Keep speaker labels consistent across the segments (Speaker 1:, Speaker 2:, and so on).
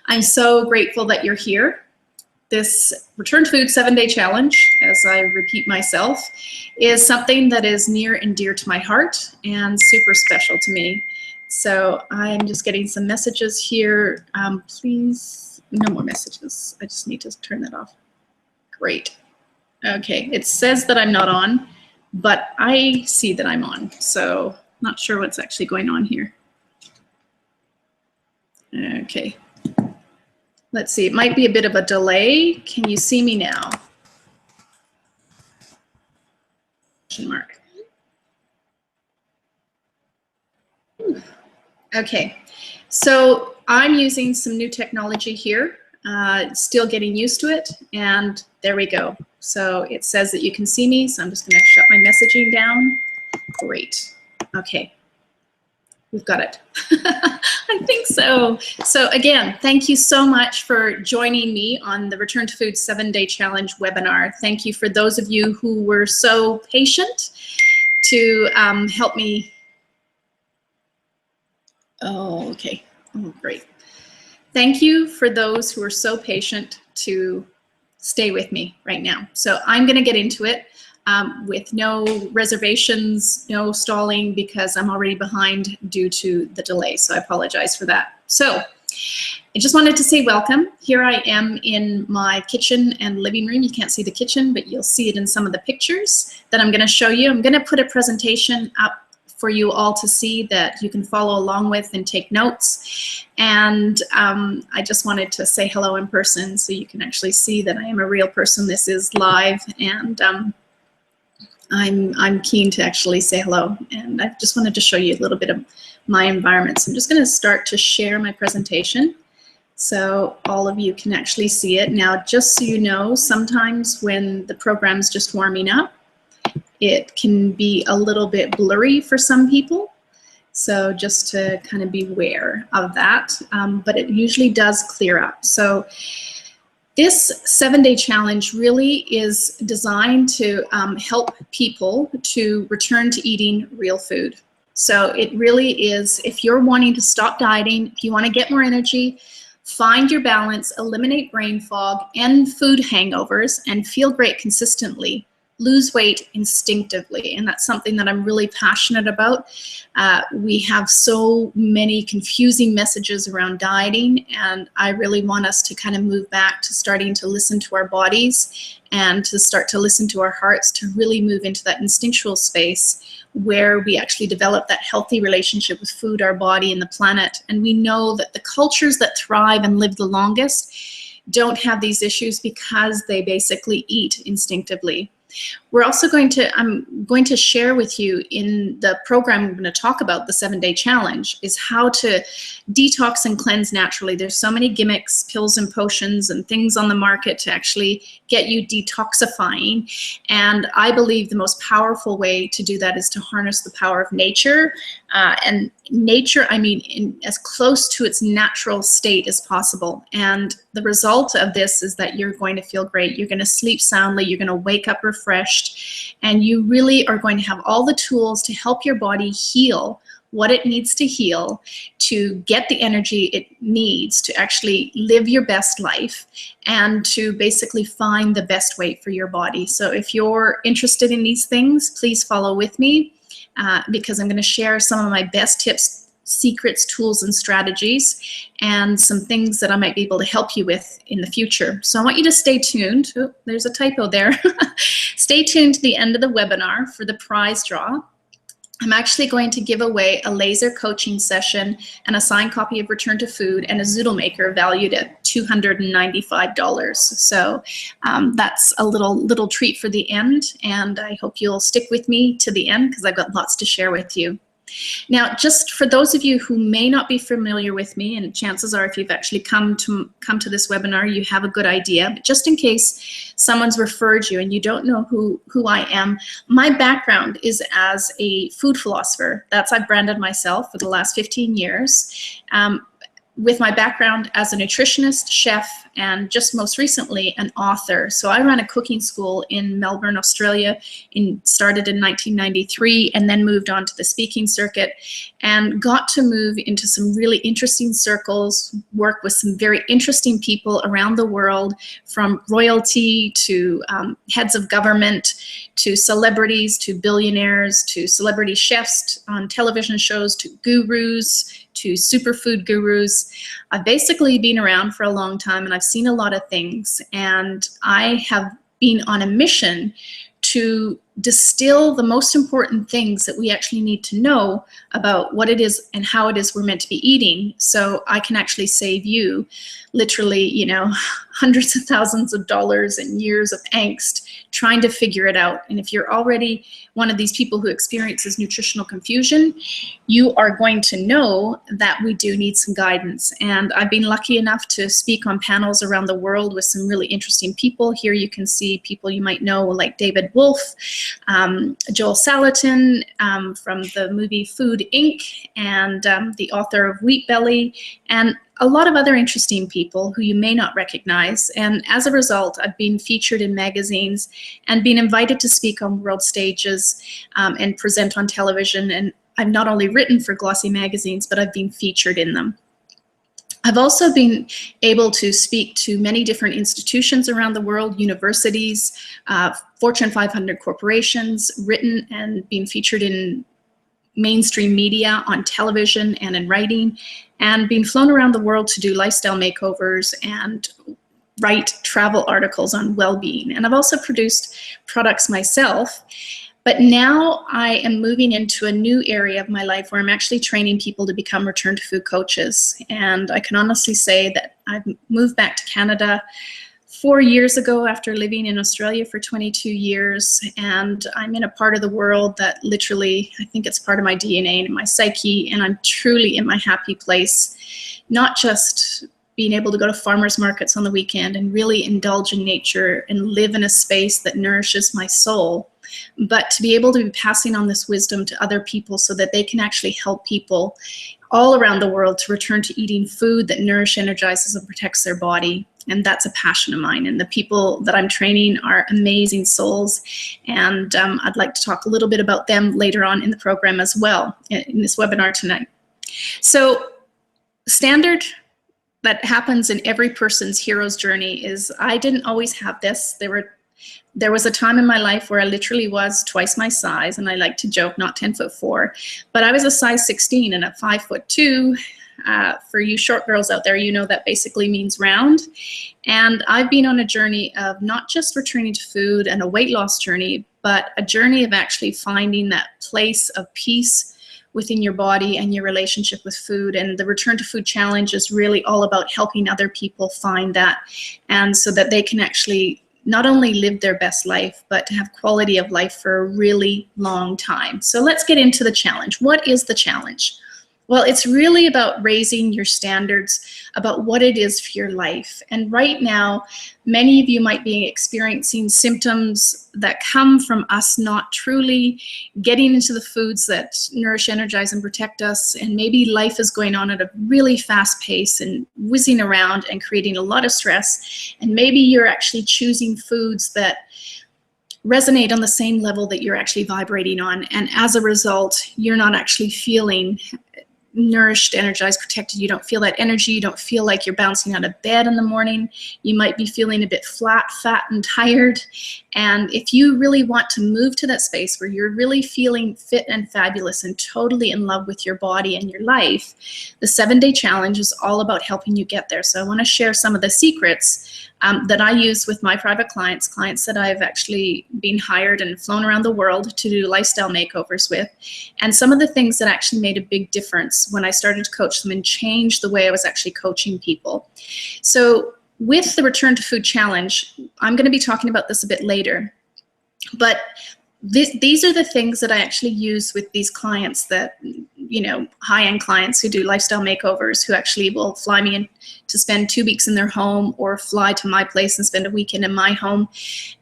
Speaker 1: I'm so grateful that you're here. This Return to Food 7-Day Challenge, as I repeat myself, is something that is near and dear to my heart and super special to me. So I'm just getting some messages here. Please, no more messages. I just need to turn that off. Great. Okay, it says that I'm not on, but I see that I'm on. So not sure what's actually going on here. Okay. Let's see, it might be a bit of a delay. Can you see me now? Question mark. Okay, so I'm using some new technology here, still getting used to it, and there we go. So it says that you can see me, so I'm just gonna shut my messaging down. Great, okay. We've got it. I think so. So again, thank you so much for joining me on the Return to Food 7-Day Challenge webinar. Thank you for those of you who were so patient to help me. Oh, okay. Oh, great. Thank you for those who are so patient to stay with me right now. So I'm going to get into it. With no reservations, no stalling, because I'm already behind due to the delay. So I apologize for that. So I just wanted to say welcome. Here I am in my kitchen and living room. You can't see the kitchen, but you'll see it in some of the pictures that I'm going to show you. I'm going to put a presentation up for you all to see that you can follow along with and take notes. And I just wanted to say hello in person so you can actually see that I am a real person. This is live, and I'm keen to actually say hello, and I just wanted to show you a little bit of my environment. So I'm just going to start to share my presentation so all of you can actually see it. Now, just so you know, sometimes when the program's just warming up, it can be a little bit blurry for some people. So just to kind of be aware of that, but it usually does clear up. So this 7-Day Challenge really is designed to help people to return to eating real food. So it really is, if you're wanting to stop dieting, if you want to get more energy, find your balance, eliminate brain fog, end food hangovers, and feel great consistently, lose weight instinctively. And that's something that I'm really passionate about. We have so many confusing messages around dieting, and I really want us to kind of move back to starting to listen to our bodies and to start to listen to our hearts, to really move into that instinctual space where we actually develop that healthy relationship with food, our body, and the planet. And we know that the cultures that thrive and live the longest don't have these issues because they basically eat instinctively. We're also I'm going to share with you in the program we're going to talk about, the 7-Day Challenge, is how to detox and cleanse naturally. There's so many gimmicks, pills and potions and things on the market to actually get you detoxifying. And I believe the most powerful way to do that is to harness the power of nature. And nature, I mean, in as close to its natural state as possible. And the result of this is that you're going to feel great. You're going to sleep soundly. You're going to wake up refreshed. And you really are going to have all the tools to help your body heal what it needs to heal, to get the energy it needs to actually live your best life, and to basically find the best weight for your body. So if you're interested in these things, please follow with me. Because I'm going to share some of my best tips, secrets, tools, and strategies, and some things that I might be able to help you with in the future. So I want you to stay tuned. Oh, there's a typo there. Stay tuned to the end of the webinar for the prize draw. I'm actually going to give away a laser coaching session and a signed copy of Return to Food and a Zoodle maker valued at $295. So that's a little treat for the end, and I hope you'll stick with me to the end because I've got lots to share with you. Now, just for those of you who may not be familiar with me, and chances are if you've actually come to this webinar, you have a good idea, but just in case someone's referred you and you don't know who I am, my background is as a food philosopher. I've branded myself for the last 15 years. with my background as a nutritionist, chef, and just most recently an author. So I ran a cooking school in Melbourne, Australia, started in 1993, and then moved on to the speaking circuit and got to move into some really interesting circles, work with some very interesting people around the world, from royalty to heads of government, to celebrities, to billionaires, to celebrity chefs on television shows, to gurus, to superfood gurus. I've basically been around for a long time, and I've seen a lot of things, and I have been on a mission to distill the most important things that we actually need to know about what it is and how it is we're meant to be eating, so I can actually save you literally, you know, hundreds of thousands of dollars and years of angst trying to figure it out. And if you're already one of these people who experiences nutritional confusion, you are going to know that we do need some guidance. And I've been lucky enough to speak on panels around the world with some really interesting people. Here you can see people you might know, like David Wolfe, Joel Salatin from the movie Food Inc., and the author of Wheat Belly, and a lot of other interesting people who you may not recognize. And as a result, I've been featured in magazines and been invited to speak on world stages and present on television. And I've not only written for glossy magazines, but I've been featured in them. I've also been able to speak to many different institutions around the world, universities, Fortune 500 corporations, written and been featured in mainstream media, on television and in writing, and being flown around the world to do lifestyle makeovers and write travel articles on well-being. And I've also produced products myself. But now I am moving into a new area of my life where I'm actually training people to become return to food coaches. And I can honestly say that I've moved back to Canada 4 years ago after living in Australia for 22 years. And I'm in a part of the world that literally, I think it's part of my DNA and my psyche, and I'm truly in my happy place. Not just being able to go to farmers markets on the weekend and really indulge in nature and live in a space that nourishes my soul, but to be able to be passing on this wisdom to other people so that they can actually help people all around the world to return to eating food that nourishes, energizes, and protects their body. And that's a passion of mine. And the people that I'm training are amazing souls. And I'd like to talk a little bit about them later on in the program as well, in this webinar tonight. So standard that happens in every person's hero's journey is, I didn't always have this. There was a time in my life where I literally was twice my size, and I like to joke, not 10'4", but I was a size 16, and at 5'2", for you short girls out there, you know that basically means round. And I've been on a journey of not just returning to food and a weight loss journey, but a journey of actually finding that place of peace within your body and your relationship with food. And the Return to Food Challenge is really all about helping other people find that, and so that they can actually not only live their best life, but to have quality of life for a really long time. So let's get into the challenge. What is the challenge? Well, it's really about raising your standards about what it is for your life. And right now, many of you might be experiencing symptoms that come from us not truly getting into the foods that nourish, energize, and protect us. And maybe life is going on at a really fast pace and whizzing around and creating a lot of stress. And maybe you're actually choosing foods that resonate on the same level that you're actually vibrating on. And as a result, you're not actually feeling nourished, energized, protected. You don't feel that energy. You don't feel like you're bouncing out of bed in the morning. You might be feeling a bit flat, fat, and tired. And if you really want to move to that space where you're really feeling fit and fabulous and totally in love with your body and your life, the 7-day challenge is all about helping you get there. So I want to share some of the secrets that I use with my private clients that I've actually been hired and flown around the world to do lifestyle makeovers with, and some of the things that actually made a big difference when I started to coach them and change the way I was actually coaching people. So with the Return to Food Challenge, I'm going to be talking about this a bit later, but these are the things that I actually use with these clients that high-end clients who do lifestyle makeovers, who actually will fly me in to spend 2 weeks in their home, or fly to my place and spend a weekend in my home.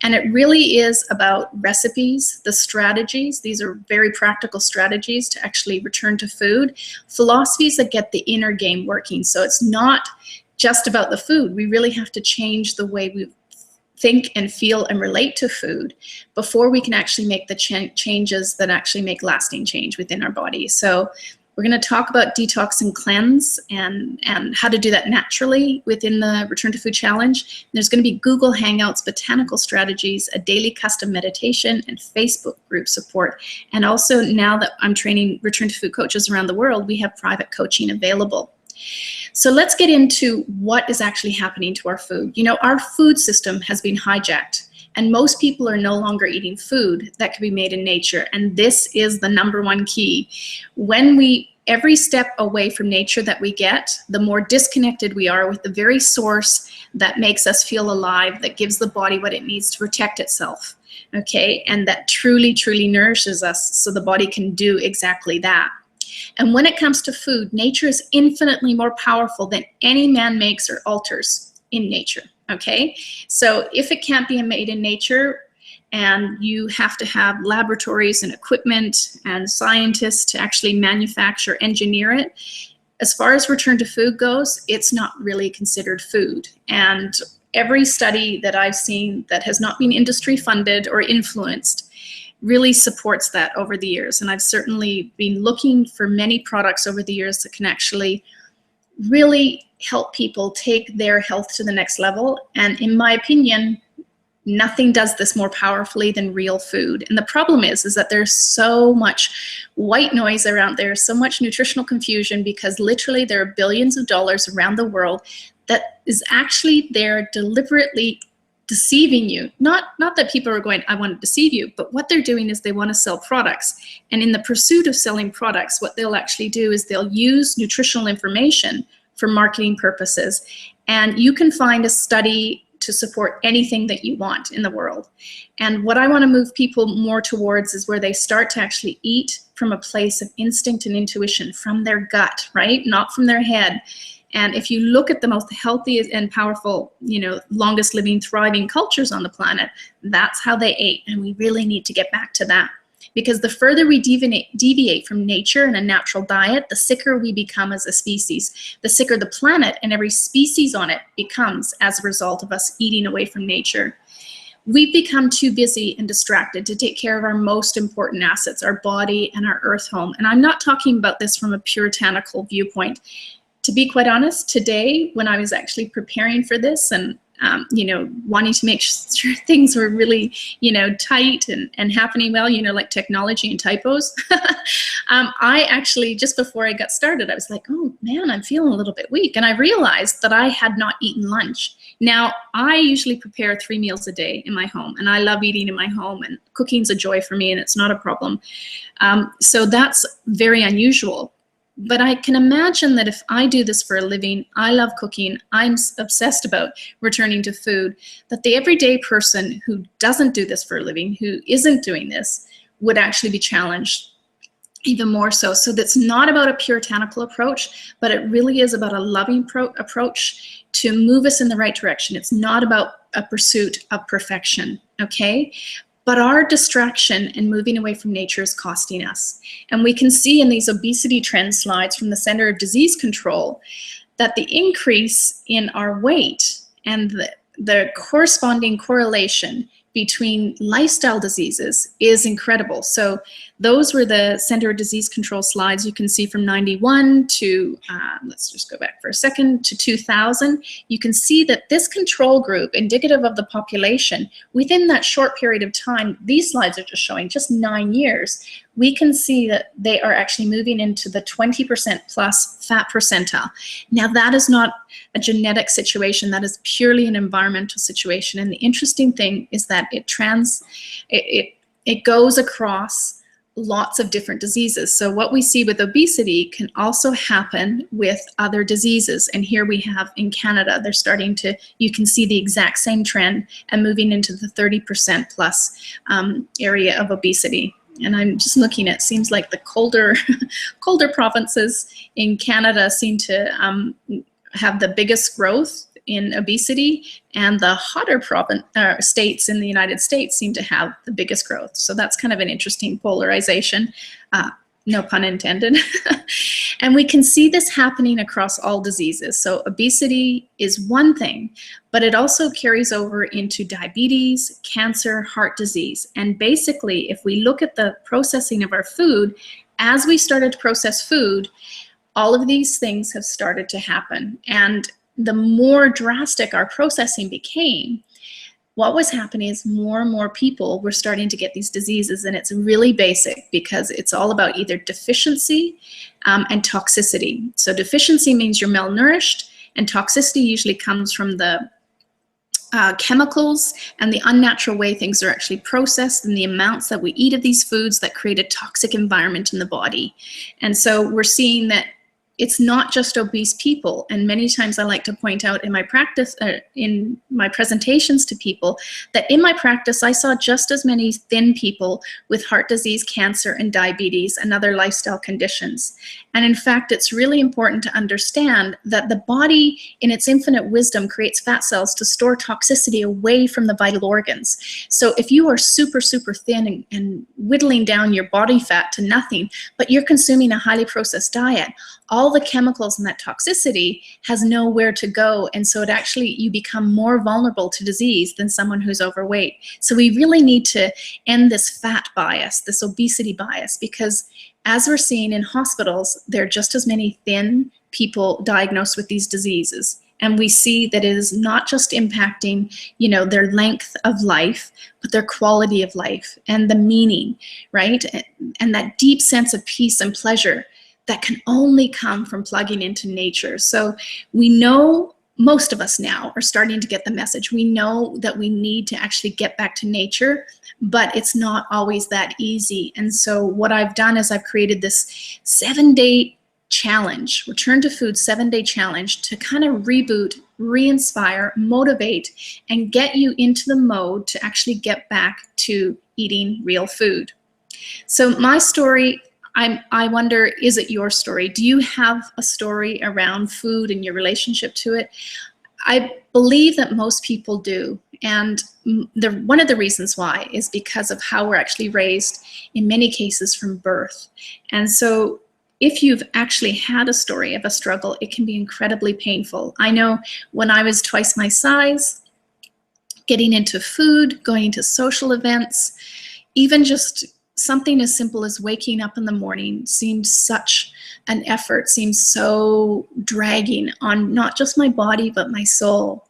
Speaker 1: And it really is about recipes, the strategies. These are very practical strategies to actually return to food, philosophies that get the inner game working. So it's not just about the food. We really have to change the way we think and feel and relate to food before we can actually make the changes that actually make lasting change within our body. So we're going to talk about detox and cleanse, and how to do that naturally within the Return to Food Challenge. There's going to be Google Hangouts, botanical strategies, a daily custom meditation, and Facebook group support. And also, now that I'm training Return to Food coaches around the world, we have private coaching available. So let's get into what is actually happening to our food. Our food system has been hijacked, and most people are no longer eating food that can be made in nature. And this is the #1 key. Every step away from nature that we get, the more disconnected we are with the very source that makes us feel alive, that gives the body what it needs to protect itself, okay? And that truly, truly nourishes us so the body can do exactly that. And when it comes to food, nature is infinitely more powerful than any man makes or alters in nature, okay? So if it can't be made in nature, and you have to have laboratories and equipment and scientists to actually manufacture, engineer it, as far as Return to Food goes, it's not really considered food. And every study that I've seen that has not been industry funded or influenced really supports that over the years. And I've certainly been looking for many products over the years that can actually really help people take their health to the next level. And in my opinion, nothing does this more powerfully than real food. And the problem is that there's so much white noise around there, so much nutritional confusion, because literally there are billions of dollars around the world that is actually there deliberately deceiving you. Not that people are going, I want to deceive you, but what they're doing is they want to sell products. And in the pursuit of selling products, what they'll actually do is they'll use nutritional information for marketing purposes. And you can find a study to support anything that you want in the world. And what I want to move people more towards is where they start to actually eat from a place of instinct and intuition, from their gut, right? Not from their head. And if you look at the most healthy and powerful, longest living, thriving cultures on the planet, that's how they ate. And we really need to get back to that. Because the further we deviate from nature and a natural diet, the sicker we become as a species. The sicker the planet and every species on it becomes as a result of us eating away from nature. We've become too busy and distracted to take care of our most important assets, our body and our earth home. And I'm not talking about this from a puritanical viewpoint. To be quite honest, today, when I was actually preparing for this and wanting to make sure things were really, tight and happening well, like technology and typos. I actually, just before I got started, I was like, oh man, I'm feeling a little bit weak. And I realized that I had not eaten lunch. Now, I usually prepare 3 meals a day in my home, and I love eating in my home, and cooking's a joy for me, and it's not a problem. So that's very unusual. But I can imagine that if I do this for a living, I love cooking, I'm obsessed about returning to food, that the everyday person who doesn't do this for a living, who isn't doing this, would actually be challenged even more so. So that's not about a puritanical approach, but it really is about a loving approach to move us in the right direction. It's not about a pursuit of perfection, okay? But our distraction and moving away from nature is costing us. And we can see in these obesity trend slides from the Center of Disease Control that the increase in our weight and the corresponding correlation between lifestyle diseases is incredible. So those were the Center of Disease Control slides you can see from 91 to, let's just go back for a second, to 2000. You can see that this control group, indicative of the population, within that short period of time, these slides are just showing just 9 years, we can see that they are actually moving into the 20% plus fat percentile. Now that is not a genetic situation, that is purely an environmental situation. And the interesting thing is that it goes across lots of different diseases. So what we see with obesity can also happen with other diseases. And here we have in Canada, they're starting to, you can see the exact same trend and moving into the 30% plus area of obesity. And I'm just looking at, seems like the colder, colder provinces in Canada seem to have the biggest growth in obesity, and the hotter states in the United States seem to have the biggest growth. So that's kind of an interesting polarization, no pun intended. And we can see this happening across all diseases. So obesity is one thing, but it also carries over into diabetes, cancer, heart disease. And basically, if we look at the processing of our food, as we started to process food, all of these things have started to happen. And the more drastic our processing became, what was happening is more and more people were starting to get these diseases. And it's really basic, because it's all about either deficiency and toxicity. So deficiency means you're malnourished, and toxicity usually comes from the chemicals and the unnatural way things are actually processed, and the amounts that we eat of these foods that create a toxic environment in the body. And so we're seeing that it's not just obese people. And many times I like to point out in my practice, in my presentations to people, that in my practice, I saw just as many thin people with heart disease, cancer, and diabetes, and other lifestyle conditions. And in fact, it's really important to understand that the body, in its infinite wisdom, creates fat cells to store toxicity away from the vital organs. So if you are super, super thin and whittling down your body fat to nothing, but you're consuming a highly processed diet, all the chemicals and that toxicity has nowhere to go. And so it actually, you become more vulnerable to disease than someone who's overweight. So we really need to end this fat bias, this obesity bias, because as we're seeing in hospitals, there are just as many thin people diagnosed with these diseases. And we see that it is not just impacting, you know, their length of life, but their quality of life and the meaning, right? And that deep sense of peace and pleasure that can only come from plugging into nature. So we know, most of us now are starting to get the message. We know that we need to actually get back to nature, but it's not always that easy. And so what I've done is I've created this 7-day challenge, Return to Food 7-day challenge, to kind of reboot, re-inspire, motivate, and get you into the mode to actually get back to eating real food. So my story, I wonder, is it your story? Do you have a story around food and your relationship to it? I believe that most people do. And one of the reasons why is because of how we're actually raised, in many cases from birth. And so if you've actually had a story of a struggle, it can be incredibly painful. I know when I was twice my size, getting into food, going to social events, even just something as simple as waking up in the morning seemed such an effort, seemed so dragging on not just my body, but my soul.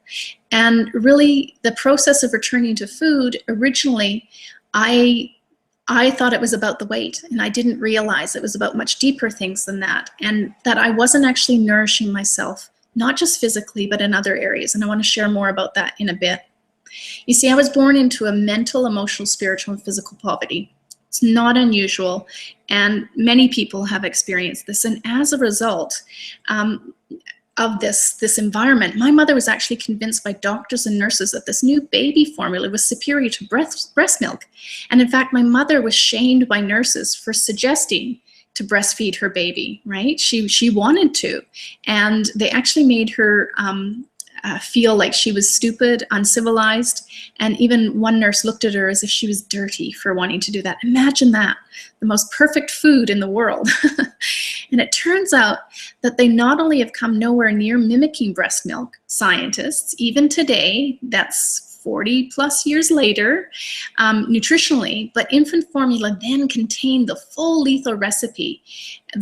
Speaker 1: And really, the process of returning to food, originally, I thought it was about the weight, and I didn't realize it was about much deeper things than that, and that I wasn't actually nourishing myself, not just physically, but in other areas. And I want to share more about that in a bit. You see, I was born into a mental, emotional, spiritual, and physical poverty. It's not unusual, and many people have experienced this. And as a result of this environment, my mother was actually convinced by doctors and nurses that this new baby formula was superior to breast milk. And in fact, my mother was shamed by nurses for suggesting to breastfeed her baby, right? She wanted to, and they actually made her feel like she was stupid, uncivilized, and even one nurse looked at her as if she was dirty for wanting to do that. Imagine that, the most perfect food in the world. And it turns out that they not only have come nowhere near mimicking breast milk, scientists, even today, that's 40 plus years later, nutritionally, but infant formula then contained the full lethal recipe,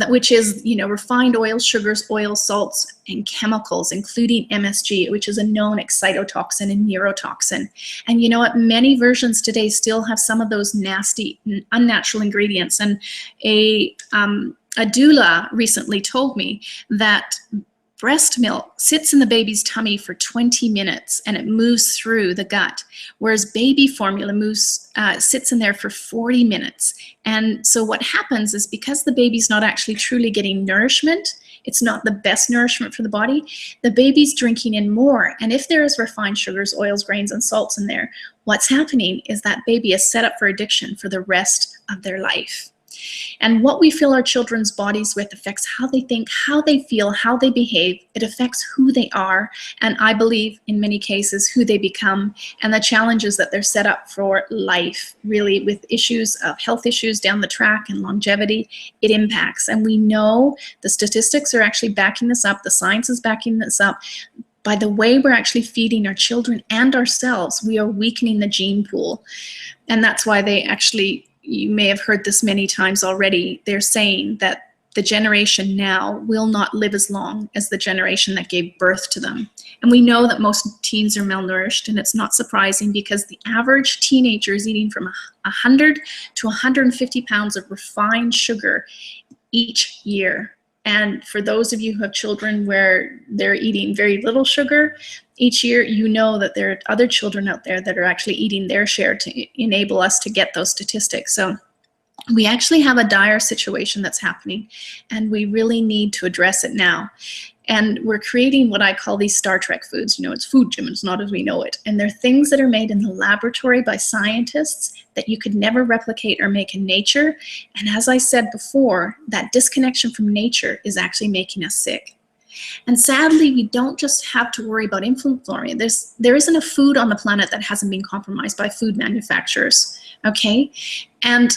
Speaker 1: which is, you know, refined oils, sugars, oils, salts, and chemicals, including MSG, which is a known excitotoxin and neurotoxin. And you know what? Many versions today still have some of those nasty, unnatural ingredients. And a doula recently told me that breast milk sits in the baby's tummy for 20 minutes and it moves through the gut, whereas baby formula sits in there for 40 minutes. And so what happens is, because the baby's not actually truly getting nourishment, it's not the best nourishment for the body, the baby's drinking in more. And if there is refined sugars, oils, grains, and salts in there, what's happening is that baby is set up for addiction for the rest of their life. And what we fill our children's bodies with affects how they think, how they feel, how they behave. It affects who they are, and I believe in many cases who they become, and the challenges that they're set up for life, really, with issues of health issues down the track and longevity. It impacts, and we know the statistics are actually backing this up. The science is backing this up. By the way we're actually feeding our children and ourselves, we are weakening the gene pool. And that's why they actually, you may have heard this many times already, they're saying that the generation now will not live as long as the generation that gave birth to them. And we know that most teens are malnourished, and it's not surprising because the average teenager is eating from 100 to 150 pounds of refined sugar each year. And for those of you who have children where they're eating very little sugar each year, you know that there are other children out there that are actually eating their share to enable us to get those statistics. So we actually have a dire situation that's happening, and we really need to address it now. And we're creating what I call these Star Trek foods. You know, it's food, Jim, it's not as we know it. And they're things that are made in the laboratory by scientists that you could never replicate or make in nature. And as I said before, that disconnection from nature is actually making us sick. And sadly, we don't just have to worry about inflammatory. There isn't a food on the planet that hasn't been compromised by food manufacturers, okay? And,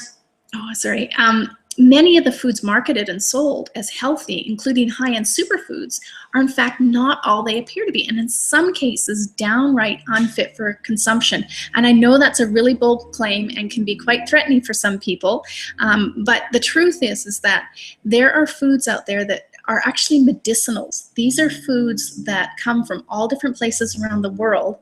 Speaker 1: many of the foods marketed and sold as healthy, including high-end superfoods, are in fact not all they appear to be, and in some cases downright unfit for consumption. And I know that's a really bold claim and can be quite threatening for some people, but the truth is that there are foods out there that are actually medicinals. These are foods that come from all different places around the world,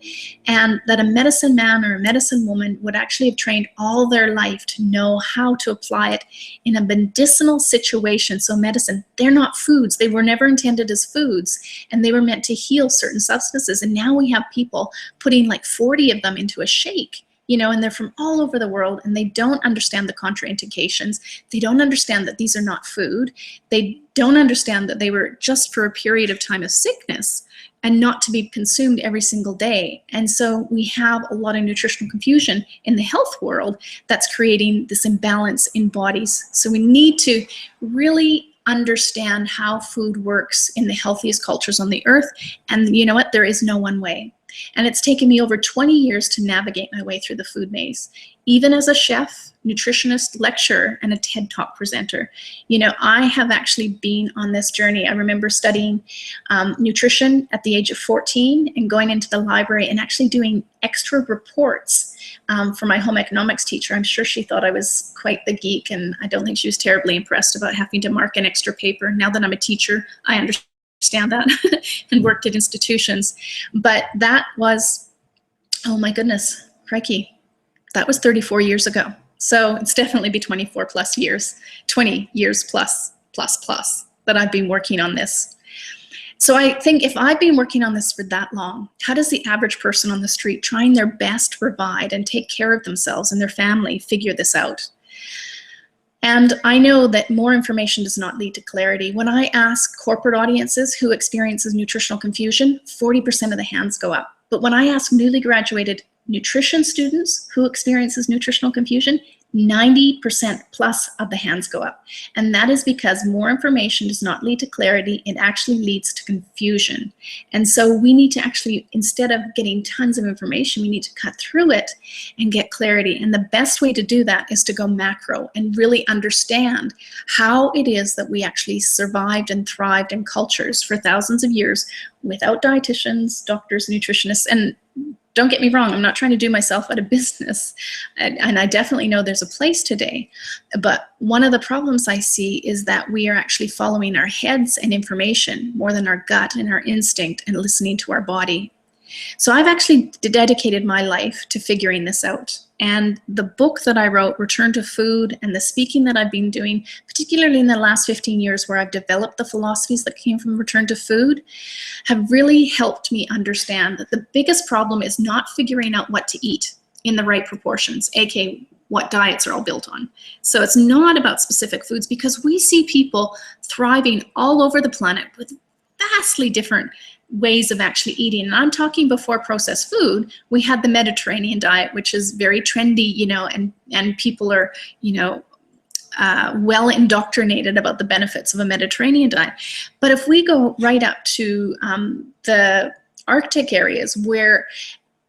Speaker 1: and that a medicine man or a medicine woman would actually have trained all their life to know how to apply it in a medicinal situation. So medicine, they're not foods. They were never intended as foods, and they were meant to heal certain substances. And now we have people putting like 40 of them into a shake. You know, and they're from all over the world, and they don't understand the contraindications. They don't understand that these are not food. They don't understand that they were just for a period of time of sickness and not to be consumed every single day. And so we have a lot of nutritional confusion in the health world that's creating this imbalance in bodies. So we need to really understand how food works in the healthiest cultures on the earth. And you know what? There is no one way. And it's taken me over 20 years to navigate my way through the food maze, even as a chef, nutritionist, lecturer, and a TED Talk presenter. You know, I have actually been on this journey. I remember studying nutrition at the age of 14 and going into the library and actually doing extra reports for my home economics teacher. I'm sure she thought I was quite the geek, and I don't think she was terribly impressed about having to mark an extra paper. Now that I'm a teacher, I understand that and worked at institutions. But that was, oh my goodness, crikey, that was 34 years ago. So it's definitely be 24 plus years, 20 years plus that I've been working on this. So I think if I've been working on this for that long, how does the average person on the street trying their best to provide and take care of themselves and their family figure this out? And I know that more information does not lead to clarity. When I ask corporate audiences who experiences nutritional confusion, 40% of the hands go up. But when I ask newly graduated nutrition students who experiences nutritional confusion, 90% plus of the hands go up. And that is because more information does not lead to clarity, it actually leads to confusion. And so we need to actually, instead of getting tons of information, we need to cut through it and get clarity. And the best way to do that is to go macro and really understand how it is that we actually survived and thrived in cultures for thousands of years without dietitians, doctors, nutritionists, and don't get me wrong, I'm not trying to do myself out of business, and I definitely know there's a place today, but one of the problems I see is that we are actually following our heads and information more than our gut and our instinct and listening to our body. So I've actually dedicated my life to figuring this out. And the book that I wrote, Return to Food, and the speaking that I've been doing, particularly in the last 15 years where I've developed the philosophies that came from Return to Food, have really helped me understand that the biggest problem is not figuring out what to eat in the right proportions, aka what diets are all built on. So it's not about specific foods, because we see people thriving all over the planet with vastly different ways of actually eating. And I'm talking before processed food, we had the Mediterranean diet, which is very trendy, you know, and people are, you know, well indoctrinated about the benefits of a Mediterranean diet. But if we go right up to the Arctic areas, where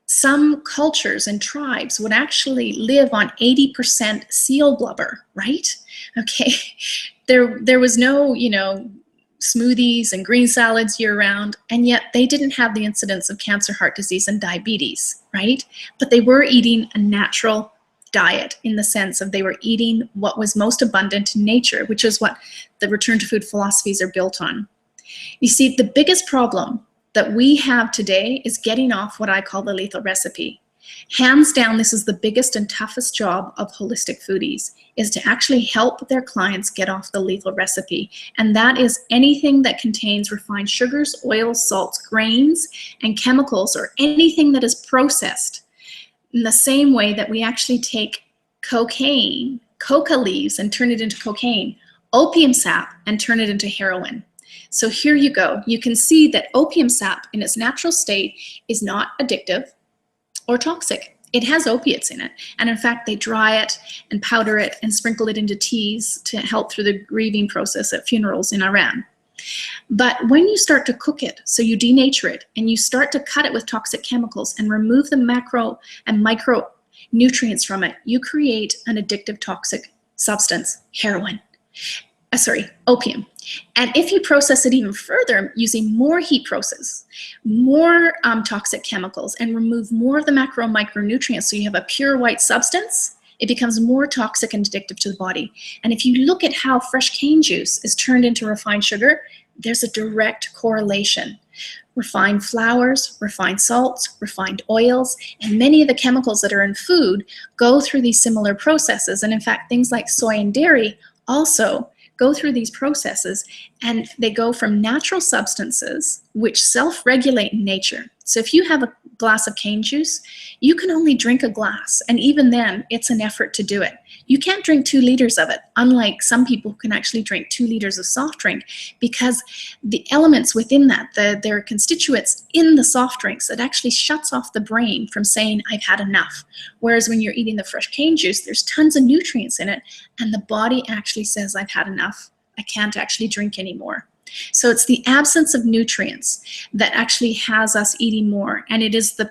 Speaker 1: some cultures and tribes would actually live on 80% seal blubber, right? Okay, there was no, you know, smoothies and green salads year round, and yet they didn't have the incidence of cancer, heart disease, and diabetes, right? But they were eating a natural diet in the sense of they were eating what was most abundant in nature, which is what the return to food philosophies are built on. You see, the biggest problem that we have today is getting off what I call the lethal recipe. Hands down, this is the biggest and toughest job of holistic foodies, is to actually help their clients get off the lethal recipe. And that is anything that contains refined sugars, oils, salts, grains, and chemicals, or anything that is processed in the same way that we actually take cocaine, coca leaves, and turn it into cocaine, opium sap, and turn it into heroin. So here you go. You can see that opium sap in its natural state is not addictive or toxic. It has opiates in it. And in fact, they dry it and powder it and sprinkle it into teas to help through the grieving process at funerals in Iran. But when you start to cook it, so you denature it and you start to cut it with toxic chemicals and remove the macro and micro nutrients from it, you create an addictive toxic substance, heroin. Opium. And if you process it even further using more heat process, more toxic chemicals, and remove more of the macro and micronutrients, so you have a pure white substance, it becomes more toxic and addictive to the body. And if you look at how fresh cane juice is turned into refined sugar, there's a direct correlation. Refined flours, refined salts, refined oils, and many of the chemicals that are in food go through these similar processes. And in fact, things like soy and dairy also go through these processes, and they go from natural substances which self-regulate in nature. So if you have a glass of cane juice, you can only drink a glass, and even then it's an effort to do it. You can't drink 2 liters of it, unlike some people who can actually drink 2 liters of soft drink, because the elements within that, there are constituents in the soft drinks that actually shuts off the brain from saying, I've had enough. Whereas when you're eating the fresh cane juice, there's tons of nutrients in it, and the body actually says, I've had enough. I can't actually drink anymore. So it's the absence of nutrients that actually has us eating more, and it is the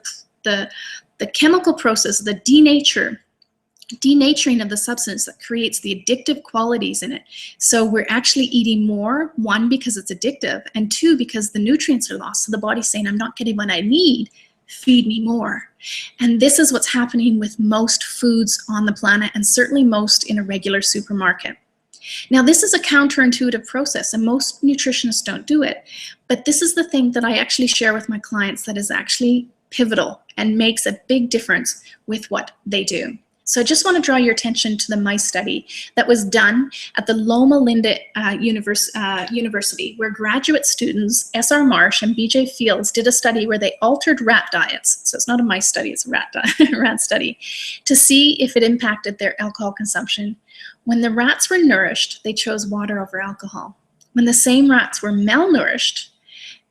Speaker 1: chemical process, the denaturing of the substance that creates the addictive qualities in it. So we're actually eating more, 1, because it's addictive, and 2, because the nutrients are lost. So the body's saying, I'm not getting what I need, feed me more. And this is what's happening with most foods on the planet, and certainly most in a regular supermarket. Now, this is a counterintuitive process, and most nutritionists don't do it, but this is the thing that I actually share with my clients that is actually pivotal and makes a big difference with what they do. So I just want to draw your attention to the mice study that was done at the Loma Linda University, where graduate students S.R. Marsh and B.J. Fields did a study where they altered rat diets. So it's not a mice study, it's a rat study, to see if it impacted their alcohol consumption. When the rats were nourished, they chose water over alcohol. When the same rats were malnourished,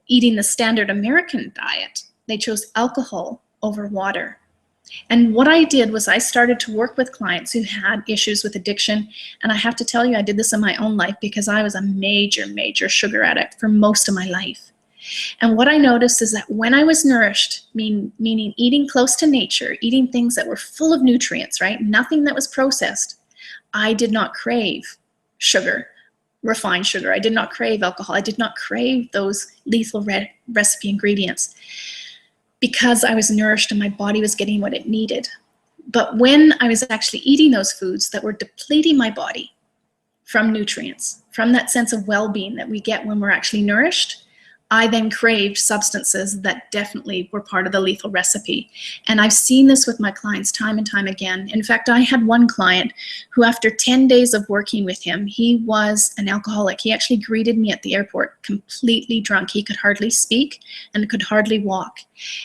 Speaker 1: eating the standard American diet, they chose alcohol over water. And what I did was I started to work with clients who had issues with addiction. And I have to tell you, I did this in my own life because I was a major, major sugar addict for most of my life. And what I noticed is that when I was nourished, meaning eating close to nature, eating things that were full of nutrients, right? Nothing that was processed, I did not crave sugar, refined sugar. I did not crave alcohol. I did not crave those lethal recipe ingredients, because I was nourished and my body was getting what it needed. But when I was actually eating those foods that were depleting my body from nutrients, from that sense of well-being that we get when we're actually nourished, I then craved substances that definitely were part of the lethal recipe. And I've seen this with my clients time and time again. In fact, I had one client who, after 10 days of working with him, he was an alcoholic. He actually greeted me at the airport completely drunk. He could hardly speak and could hardly walk.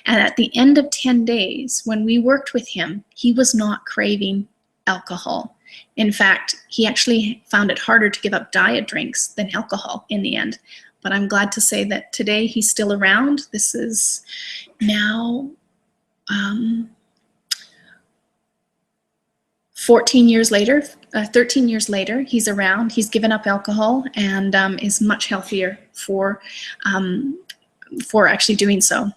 Speaker 1: And at the end of 10 days, when we worked with him, he was not craving alcohol. In fact, he actually found it harder to give up diet drinks than alcohol in the end. but I'm glad to say that today he's still around. This is now 13 years later, he's around. He's given up alcohol and is much healthier for actually doing so.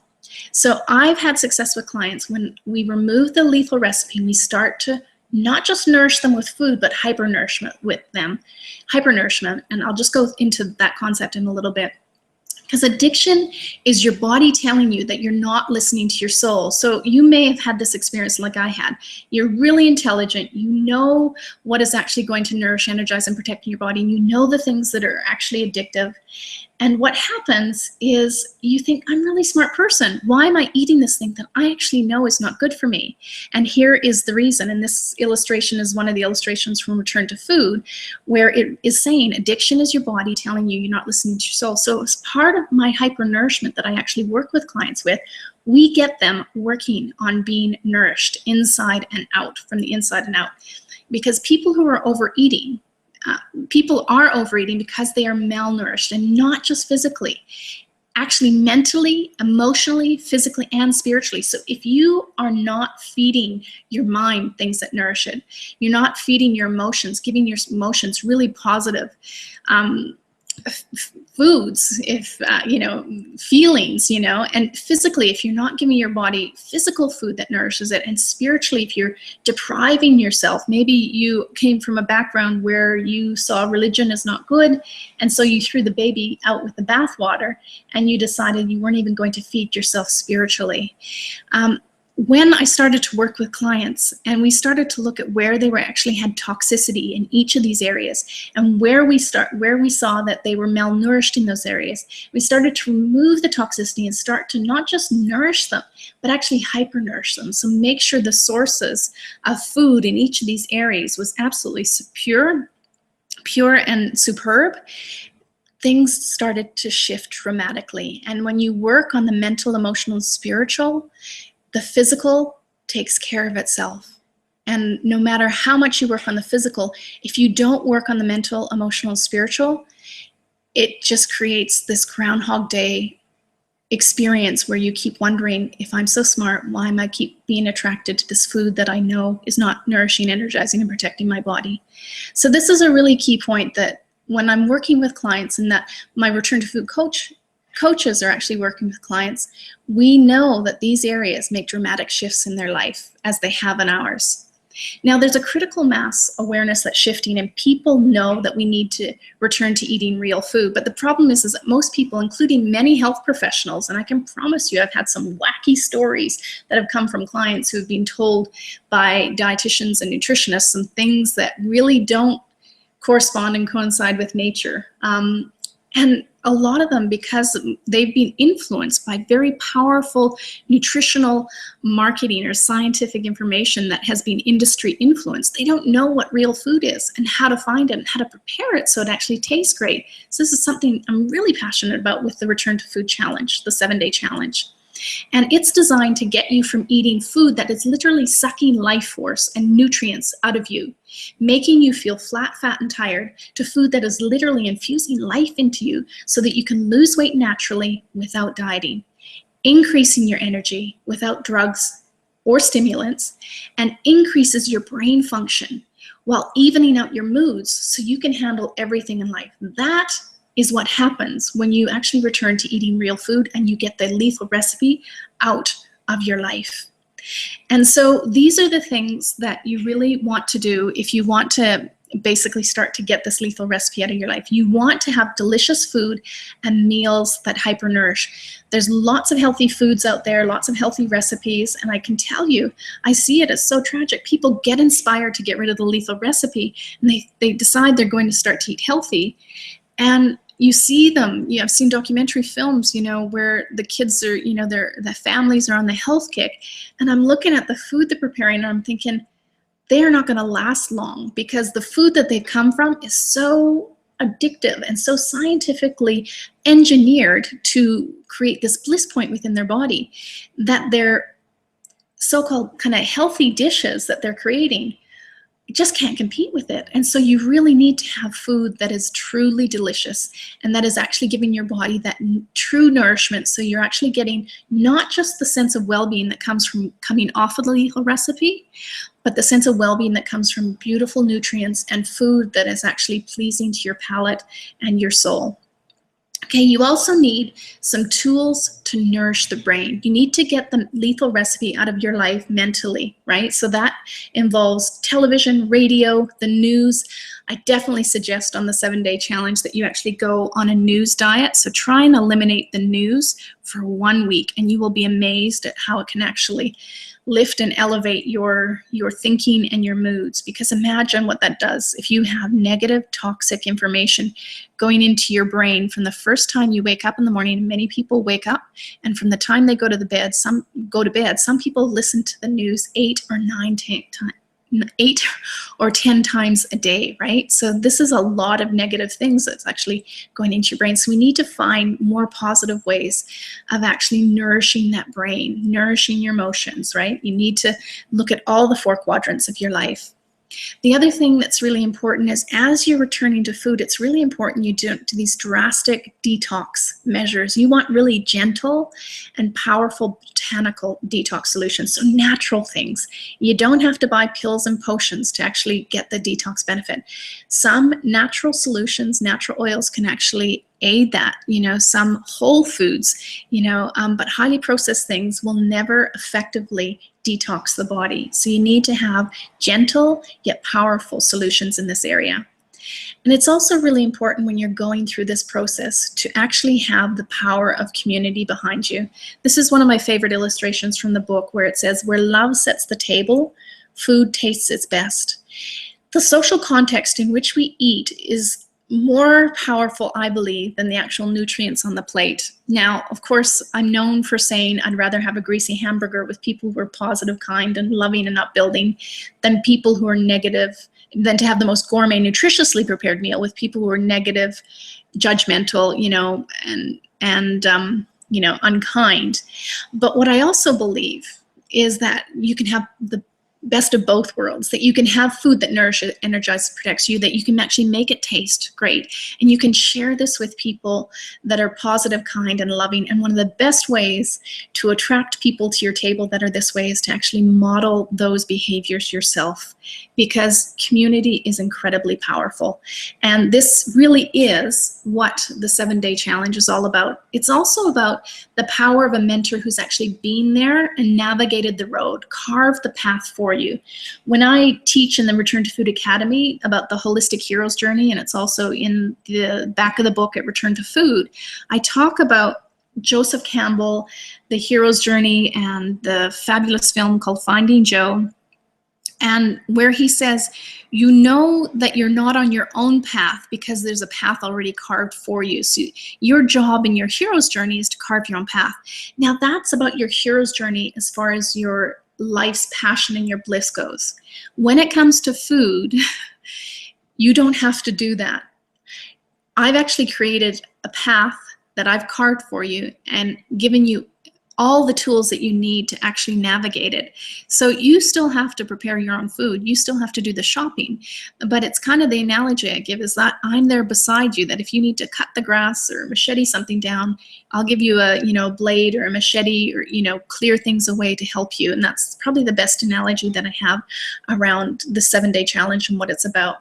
Speaker 1: So I've had success with clients when we remove the lethal recipe. We start to not just nourish them with food, but hypernourishment with them. Hypernourishment, and I'll just go into that concept in a little bit. Because addiction is your body telling you that you're not listening to your soul. So you may have had this experience like I had. You're really intelligent. You know what is actually going to nourish, energize, and protect your body. And you know the things that are actually addictive. And what happens is you think, I'm a really smart person. Why am I eating this thing that I actually know is not good for me? And here is the reason. And this illustration is one of the illustrations from Return to Food, where it is saying addiction is your body telling you you're not listening to your soul. So as part of my hyper-nourishment that I actually work with clients with, we get them working on being nourished inside and out, from the inside and out. Because people who are overeating, people are overeating because they are malnourished, and not just physically, actually mentally, emotionally, physically, and spiritually. So if you are not feeding your mind things that nourish it, you're not feeding your emotions, giving your emotions really positive foods, feelings, and physically, if you're not giving your body physical food that nourishes it, and spiritually, if you're depriving yourself, maybe you came from a background where you saw religion is not good, and so you threw the baby out with the bathwater, and you decided you weren't even going to feed yourself spiritually. When I started to work with clients and we started to look at where they were actually had toxicity in each of these areas, and where we saw that they were malnourished in those areas, we started to remove the toxicity and start to not just nourish them, but actually hyper-nourish them. So make sure the sources of food in each of these areas was absolutely pure and superb. Things started to shift dramatically. And when you work on the mental, emotional, and spiritual, the physical takes care of itself. And no matter how much you work on the physical, if you don't work on the mental, emotional, and spiritual, it just creates this Groundhog Day experience where you keep wondering, if I'm so smart, why am I keep being attracted to this food that I know is not nourishing, energizing, and protecting my body? So this is a really key point, that when I'm working with clients, and that my Return to Food coaches are actually working with clients, we know that these areas make dramatic shifts in their life, as they have in ours. Now, there's a critical mass awareness that's shifting, and people know that we need to return to eating real food. But the problem is that most people, including many health professionals, and I can promise you I've had some wacky stories that have come from clients who have been told by dietitians and nutritionists some things that really don't correspond and coincide with nature. And a lot of them, because they've been influenced by very powerful nutritional marketing or scientific information that has been industry influenced, they don't know what real food is and how to find it and how to prepare it so it actually tastes great. So this is something I'm really passionate about with the Return to Food Challenge, the 7-day challenge. And it's designed to get you from eating food that is literally sucking life force and nutrients out of you, making you feel flat, fat, and tired, to food that is literally infusing life into you so that you can lose weight naturally without dieting, increasing your energy without drugs or stimulants, and increases your brain function while evening out your moods so you can handle everything in life. That is what happens when you actually return to eating real food and you get the lethal recipe out of your life. And so these are the things that you really want to do if you want to basically start to get this lethal recipe out of your life. You want to have delicious food and meals that hyper-nourish. There's lots of healthy foods out there, lots of healthy recipes, and I can tell you, I see it as so tragic. People get inspired to get rid of the lethal recipe, and they decide they're going to start to eat healthy, and you see them, I've seen documentary films, where the kids are, the families are on the health kick, and I'm looking at the food they're preparing and I'm thinking, they are not going to last long, because the food that they've come from is so addictive and so scientifically engineered to create this bliss point within their body, that their so-called kind of healthy dishes that they're creating just can't compete with it. And so you really need to have food that is truly delicious and that is actually giving your body that true nourishment. So you're actually getting not just the sense of well-being that comes from coming off of the lethal recipe, but the sense of well-being that comes from beautiful nutrients and food that is actually pleasing to your palate and your soul. Okay, you also need some tools to nourish the brain. You need to get the lethal recipe out of your life mentally, right? So that involves television, radio, the news. I definitely suggest on the 7-day challenge that you actually go on a news diet. So try and eliminate the news for 1 week, and you will be amazed at how it can actually lift and elevate your thinking and your moods. Because imagine what that does if you have negative, toxic information going into your brain from the first time you wake up in the morning. Many people wake up, and from the time they go to bed, some people listen to the news 8 or 10 times a day, right? So this is a lot of negative things that's actually going into your brain. So we need to find more positive ways of actually nourishing that brain, nourishing your emotions, right? You need to look at all the 4 quadrants of your life. The other thing that's really important is as you're returning to food, it's really important you do these drastic detox measures. You want really gentle and powerful botanical detox solutions, so natural things. You don't have to buy pills and potions to actually get the detox benefit. Some natural solutions, natural oils can actually aid that, some whole foods, but highly processed things will never effectively detox the body. So you need to have gentle yet powerful solutions in this area. And it's also really important when you're going through this process to actually have the power of community behind you. This is one of my favorite illustrations from the book where it says, where love sets the table, food tastes its best. The social context in which we eat is more powerful, I believe, than the actual nutrients on the plate. Now, of course, I'm known for saying I'd rather have a greasy hamburger with people who are positive, kind, and loving and upbuilding than people who are negative, than to have the most gourmet, nutritiously prepared meal with people who are negative, judgmental, and unkind. But what I also believe is that you can have the best of both worlds, that you can have food that nourishes, energizes, protects you, that you can actually make it taste great. And you can share this with people that are positive, kind, and loving. And one of the best ways to attract people to your table that are this way is to actually model those behaviors yourself, because community is incredibly powerful. And this really is what the 7-day challenge is all about. It's also about the power of a mentor who's actually been there and navigated the road, carved the path for you. When I teach in the Return to Food Academy about the holistic hero's journey, and it's also in the back of the book at Return to Food, I talk about Joseph Campbell, the hero's journey, and the fabulous film called Finding Joe, and where he says, you know that you're not on your own path because there's a path already carved for you. So your job in your hero's journey is to carve your own path. Now that's about your hero's journey as far as your life's passion and your bliss goes. When it comes to food, you don't have to do that. I've actually created a path that I've carved for you and given you all the tools that you need to actually navigate it. So you still have to prepare your own food. You still have to do the shopping. But it's kind of the analogy I give is that I'm there beside you, that if you need to cut the grass or machete something down, I'll give you a blade or a machete or clear things away to help you. And that's probably the best analogy that I have around the 7-day challenge and what it's about.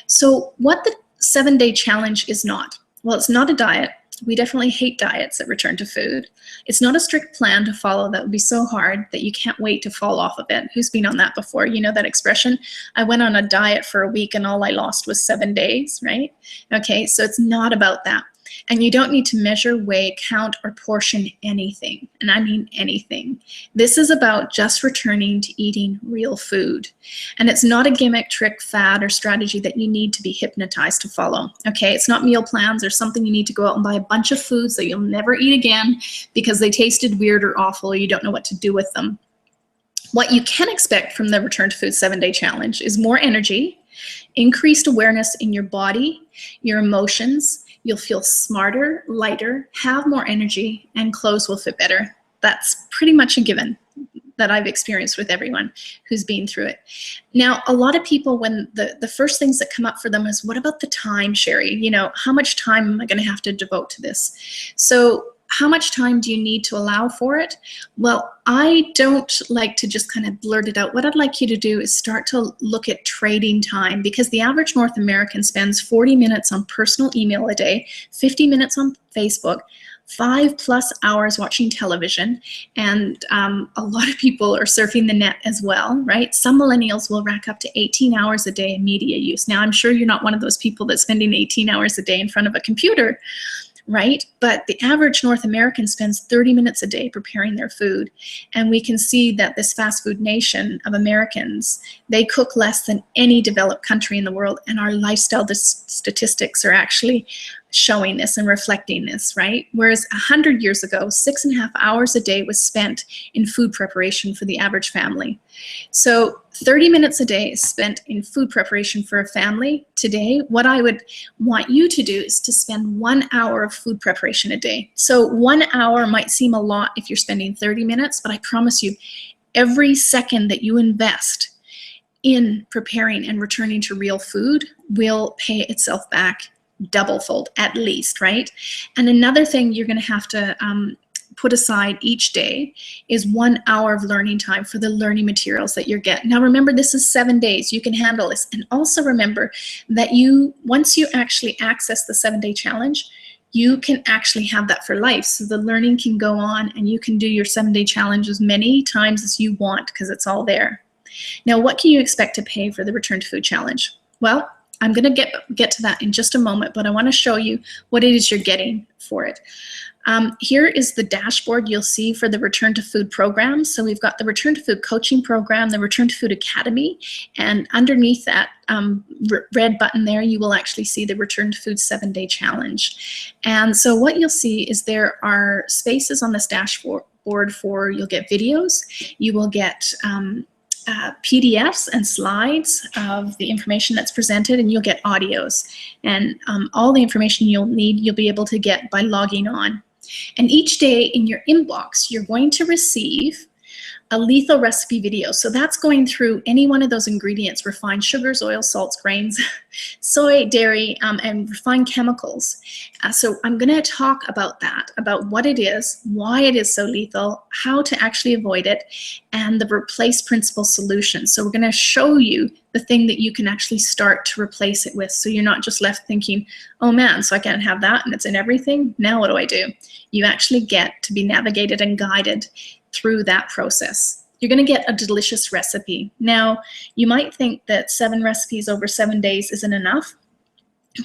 Speaker 1: So what the 7-day challenge is not. Well, it's not a diet. We definitely hate diets at Return to Food. It's not a strict plan to follow that would be so hard that you can't wait to fall off of it. Who's been on that before? You know that expression? I went on a diet for a week and all I lost was 7 days, right? Okay, so it's not about that. And you don't need to measure, weigh, count, or portion anything. And I mean anything. This is about just returning to eating real food. And it's not a gimmick, trick, fad, or strategy that you need to be hypnotized to follow. Okay, it's not meal plans or something you need to go out and buy a bunch of foods that you'll never eat again because they tasted weird or awful or you don't know what to do with them. What you can expect from the Return to Food 7-day challenge is more energy, increased awareness in your body, your emotions. You'll feel smarter, lighter, have more energy, and clothes will fit better. That's pretty much a given. that I've experienced with everyone who's been through it. Now, a lot of people, when the first things that come up for them is, what about the time, Sherry? You know, how much time am I going to have to devote to this? So how much time do you need to allow for it? Well, I don't like to just kind of blurt it out. What I'd like you to do is start to look at trading time, because the average North American spends 40 minutes on personal email a day, 50 minutes on Facebook, 5+ hours watching television, and a lot of people are surfing the net as well, right? Some millennials will rack up to 18 hours a day in media use. Now, I'm sure you're not one of those people that's spending 18 hours a day in front of a computer, right? But the average North American spends 30 minutes a day preparing their food. And we can see that this fast food nation of Americans, they cook less than any developed country in the world. And our lifestyle statistics are actually showing this and reflecting this, right? Whereas 100 years ago, 6.5 hours a day was spent in food preparation for the average family. So 30 minutes a day is spent in food preparation for a family. Today, what I would want you to do is to spend 1 hour of food preparation a day. So 1 hour might seem a lot if you're spending 30 minutes, but I promise you, every second that you invest in preparing and returning to real food will pay itself back doublefold at least, right? And another thing you're going to have to put aside each day is 1 hour of learning time for the learning materials that you're getting. Now remember, this is 7 days. You can handle this. And also remember that once you actually access the 7-day challenge, you can actually have that for life. So the learning can go on, and you can do your 7-day challenge as many times as you want, because it's all there. Now, what can you expect to pay for the Return to Food Challenge? Well, I'm going to get to that in just a moment, but I want to show you what it is you're getting for it. Here is the dashboard you'll see for the Return to Food program. So we've got the Return to Food coaching program, the Return to Food Academy, and underneath that red button there, you will actually see the Return to Food 7-day challenge. And so what you'll see is there are spaces on this dashboard for, you'll get videos, you will get PDFs and slides of the information that's presented, and you'll get audios. And all the information you'll need, you'll be able to get by logging on. And each day in your inbox, you're going to receive a lethal recipe video. So that's going through any one of those ingredients: refined sugars, oils, salts, grains, soy, dairy, and refined chemicals. So I'm going to talk about that, about what it is, why it is so lethal, how to actually avoid it, and the replace principle solution. So we're going to show you the thing that you can actually start to replace it with, so you're not just left thinking, oh man, so I can't have that and it's in everything. Now what do I do? You actually get to be navigated and guided through that process. You're going to get a delicious recipe. Now, you might think that 7 recipes over 7 days isn't enough,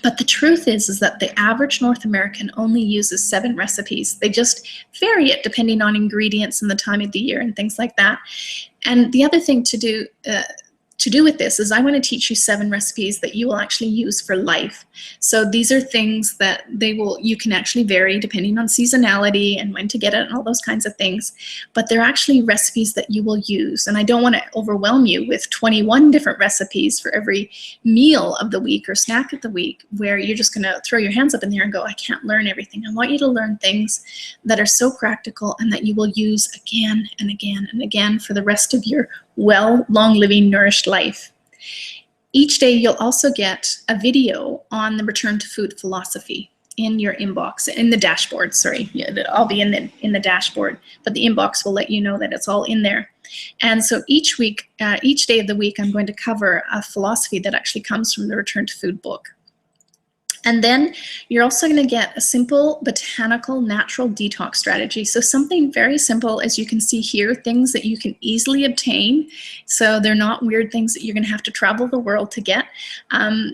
Speaker 1: but the truth is that the average North American only uses 7 recipes. They just vary it depending on ingredients and the time of the year and things like that. And the other thing to do with this is I want to teach you 7 recipes that you will actually use for life. So these are things that you can actually vary depending on seasonality and when to get it and all those kinds of things. But they're actually recipes that you will use. And I don't want to overwhelm you with 21 different recipes for every meal of the week or snack of the week, where you're just going to throw your hands up in the air and go, I can't learn everything. I want you to learn things that are so practical and that you will use again and again and again for the rest of your long-living, nourished life. Each day, you'll also get a video on the Return to Food philosophy in your inbox, in the dashboard, sorry. Yeah, I'll be in the dashboard, but the inbox will let you know that it's all in there. And so each week, each day of the week, I'm going to cover a philosophy that actually comes from the Return to Food book. And then you're also going to get a simple botanical natural detox strategy. So something very simple, as you can see here, things that you can easily obtain. So they're not weird things that you're going to have to travel the world to get.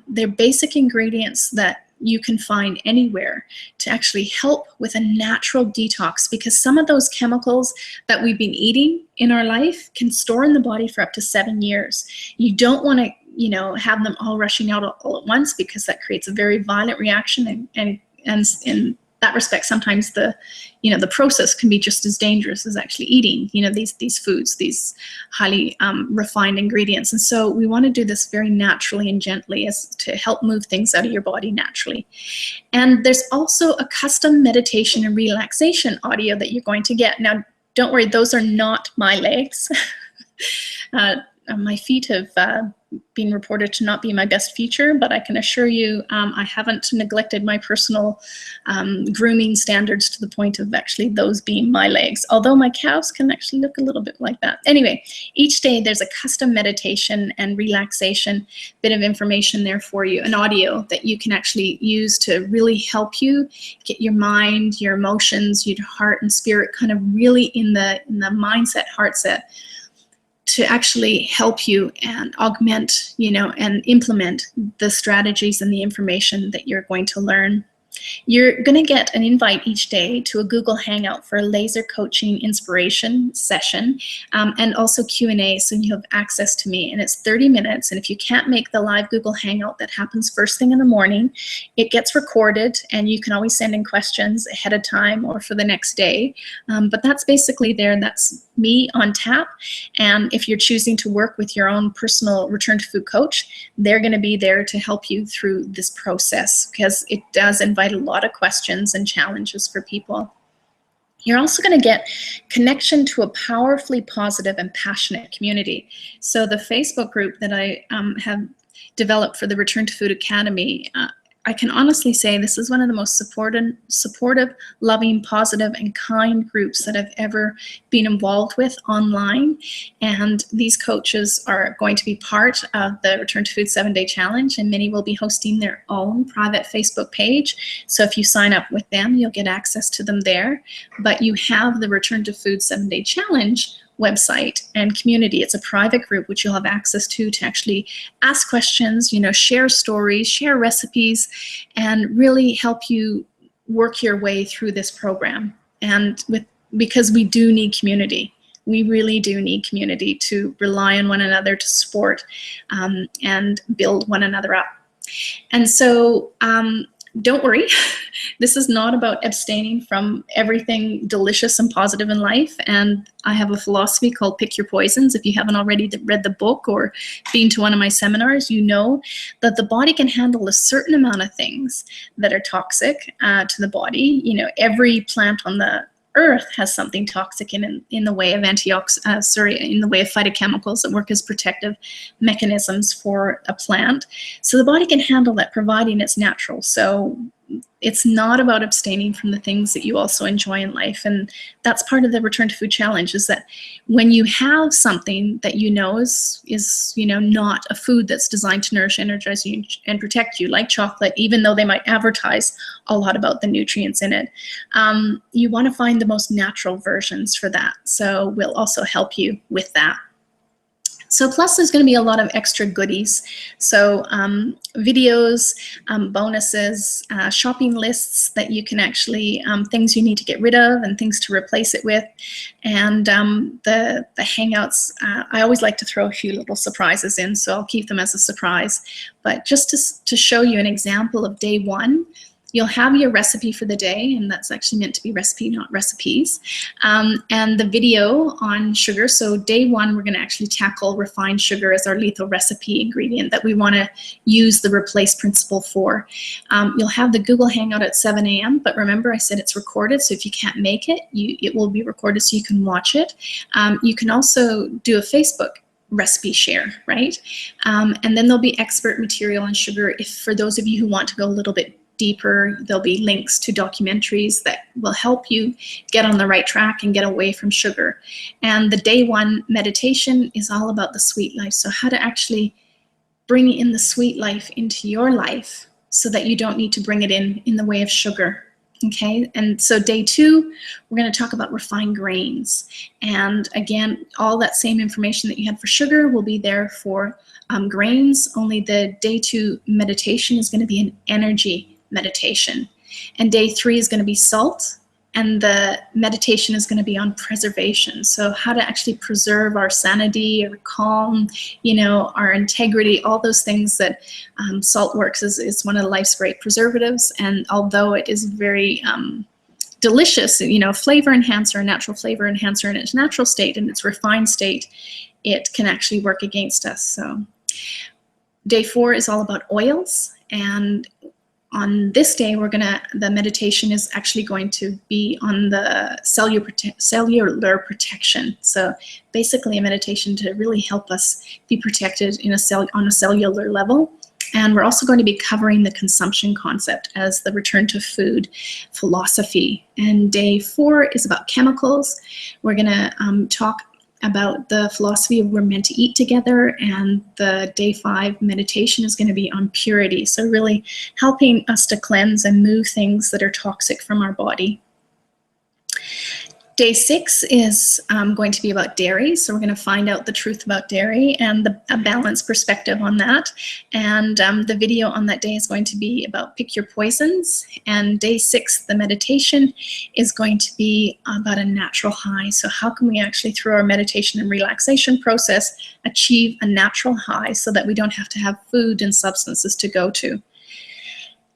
Speaker 1: They're basic ingredients that you can find anywhere to actually help with a natural detox, because some of those chemicals that we've been eating in our life can store in the body for up to 7 years. You don't want to have them all rushing out all at once, because that creates a very violent reaction, and in that respect, sometimes the process can be just as dangerous as actually eating these foods, these highly refined ingredients. And so we want to do this very naturally and gently, as to help move things out of your body naturally. And there's also a custom meditation and relaxation audio that you're going to get. Now, don't worry, those are not my legs. My feet have been reported to not be my best feature, but I can assure you I haven't neglected my personal grooming standards to the point of actually those being my legs, although my calves can actually look a little bit like that. Anyway, each day there's a custom meditation and relaxation bit of information there for you, an audio that you can actually use to really help you get your mind, your emotions, your heart and spirit kind of really in the mindset, heart set, to actually help you and augment, and implement the strategies and the information that you're going to learn. You're going to get an invite each day to a Google Hangout for a laser coaching inspiration session, and also Q&A, so you have access to me. And it's 30 minutes, and if you can't make the live Google Hangout that happens first thing in the morning, it gets recorded, and you can always send in questions ahead of time or for the next day. But that's basically there. That's me on tap. And if you're choosing to work with your own personal return to food coach, they're going to be there to help you through this process, because it does invite a lot of questions and challenges for people. You're also going to get connection to a powerfully positive and passionate community. So the Facebook group that I have developed for the Return to Food Academy, I can honestly say this is one of the most supportive, loving, positive, and kind groups that I've ever been involved with online. And these coaches are going to be part of the Return to Food 7-Day Challenge, and many will be hosting their own private Facebook page. So if you sign up with them, you'll get access to them there. But you have the Return to Food 7-Day Challenge website and community. It's a private group which you'll have access to actually ask questions, share stories, share recipes, and really help you work your way through this program. And because we do need community. We really do need community to rely on one another, to support and build one another up. And so don't worry, this is not about abstaining from everything delicious and positive in life. And I have a philosophy called Pick Your Poisons. If you haven't already read the book or been to one of my seminars, you know that the body can handle a certain amount of things that are toxic to the body. Every plant on the earth has something toxic in the way of in the way of phytochemicals that work as protective mechanisms for a plant. So the body can handle that, providing it's natural. So it's not about abstaining from the things that you also enjoy in life. And that's part of the Return to Food Challenge, is that when you have something that is not a food that's designed to nourish, energize you, and protect you, like chocolate, even though they might advertise a lot about the nutrients in it, you want to find the most natural versions for that. So we'll also help you with that. So plus there's going to be a lot of extra goodies. So videos, bonuses, shopping lists that you can actually, things you need to get rid of and things to replace it with. And the Hangouts, I always like to throw a few little surprises in, so I'll keep them as a surprise. But just to show you an example of day one, you'll have your recipe for the day, and that's actually meant to be recipe, not recipes, and the video on sugar. So day one, we're going to actually tackle refined sugar as our lethal recipe ingredient that we want to use the replace principle for. You'll have the Google Hangout at 7 a.m., but remember I said it's recorded, so if you can't make it, it will be recorded so you can watch it. You can also do a Facebook recipe share, right? And then there'll be expert material on sugar. If for those of you who want to go a little bit deeper, there'll be links to documentaries that will help you get on the right track and get away from sugar. And the day one meditation is all about the sweet life. So how to actually bring in the sweet life into your life so that you don't need to bring it in the way of sugar. Okay, and so day two, we're going to talk about refined grains. And again, all that same information that you had for sugar will be there for grains, only the day two meditation is going to be an energy meditation. And day three is going to be salt, and the meditation is going to be on preservation. So how to actually preserve our sanity, our calm, our integrity, all those things that salt works is one of life's great preservatives. And although it is very delicious, flavor enhancer, a natural flavor enhancer in its natural state, in its refined state, it can actually work against us. So day four is all about oils, and on this day, the meditation is actually going to be on the cellular protection. So basically a meditation to really help us be protected on a cellular level. And we're also going to be covering the consumption concept as the return to food philosophy. And day 4 is about chemicals. We're going to talk about the philosophy of we're meant to eat together, and the day 5 meditation is going to be on purity. So really helping us to cleanse and move things that are toxic from our body. Day 6 is going to be about dairy. So we're going to find out the truth about dairy and a balanced perspective on that. And the video on that day is going to be about pick your poisons. And day 6, the meditation, is going to be about a natural high. So how can we actually, through our meditation and relaxation process, achieve a natural high so that we don't have to have food and substances to go to.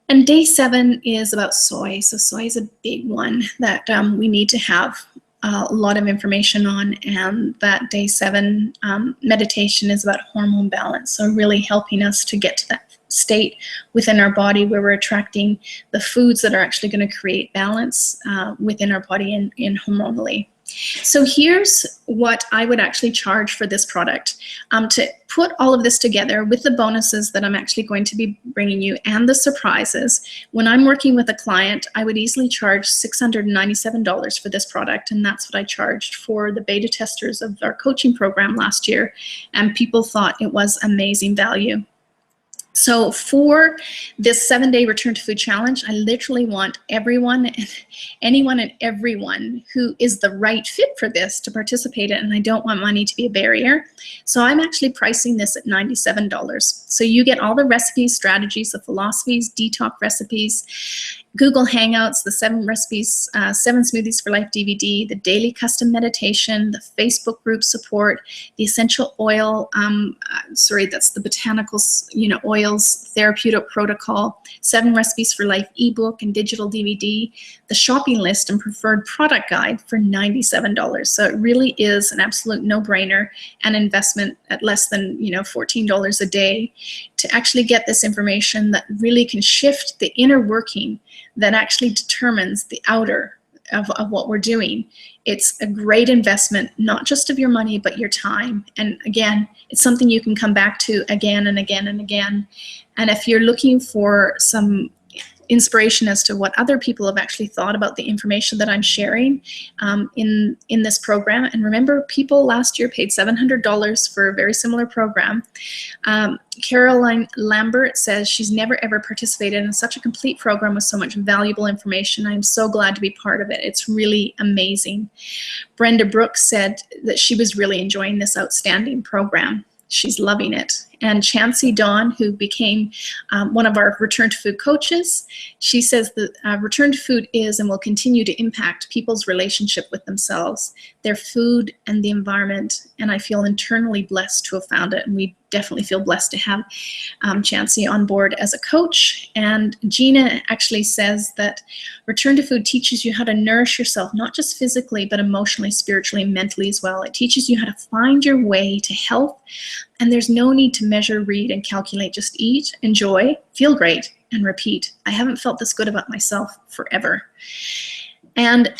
Speaker 1: And day 7 is about soy. So soy is a big one that we need to have a lot of information on. And that day 7 meditation is about hormone balance. So really helping us to get to that state within our body where we're attracting the foods that are actually going to create balance within our body and hormonally. So here's what I would actually charge for this product. To put all of this together with the bonuses that I'm actually going to be bringing you and the surprises, when I'm working with a client, I would easily charge $697 for this product, and that's what I charged for the beta testers of our coaching program last year, and people thought it was amazing value. So for this 7-day return to food challenge, I literally want anyone and everyone who is the right fit for this to participate in, and I don't want money to be a barrier. So I'm actually pricing this at $97. So you get all the recipes, strategies, the philosophies, detox recipes, Google Hangouts, the 7 recipes, 7 Smoothies for Life DVD, the daily custom meditation, the Facebook group support, the essential oil, that's the botanicals, oils, therapeutic protocol, 7 recipes for life ebook and digital DVD, the shopping list and preferred product guide for $97. So it really is an absolute no-brainer, and investment at less than $14 a day to actually get this information that really can shift the inner working that actually determines the outer of what we're doing. It's a great investment, not just of your money, but your time. And again, it's something you can come back to again and again and again. And if you're looking for some inspiration as to what other people have actually thought about the information that I'm sharing in this program. And remember, people last year paid $700 for a very similar program. Caroline Lambert says she's never ever participated in such a complete program with so much valuable information. I'm so glad to be part of it. It's really amazing. Brenda Brooks said that she was really enjoying this outstanding program. She's loving it. And Chancey Dawn, who became one of our Return to Food coaches, she says that Return to Food is and will continue to impact people's relationship with themselves, their food, and the environment. And I feel internally blessed to have found it. And we definitely feel blessed to have Chancey on board as a coach. And Gina actually says that Return to Food teaches you how to nourish yourself, not just physically, but emotionally, spiritually, and mentally as well. It teaches you how to find your way to health. And there's no need to measure, read, and calculate. Just eat, enjoy, feel great, and repeat. I haven't felt this good about myself forever. And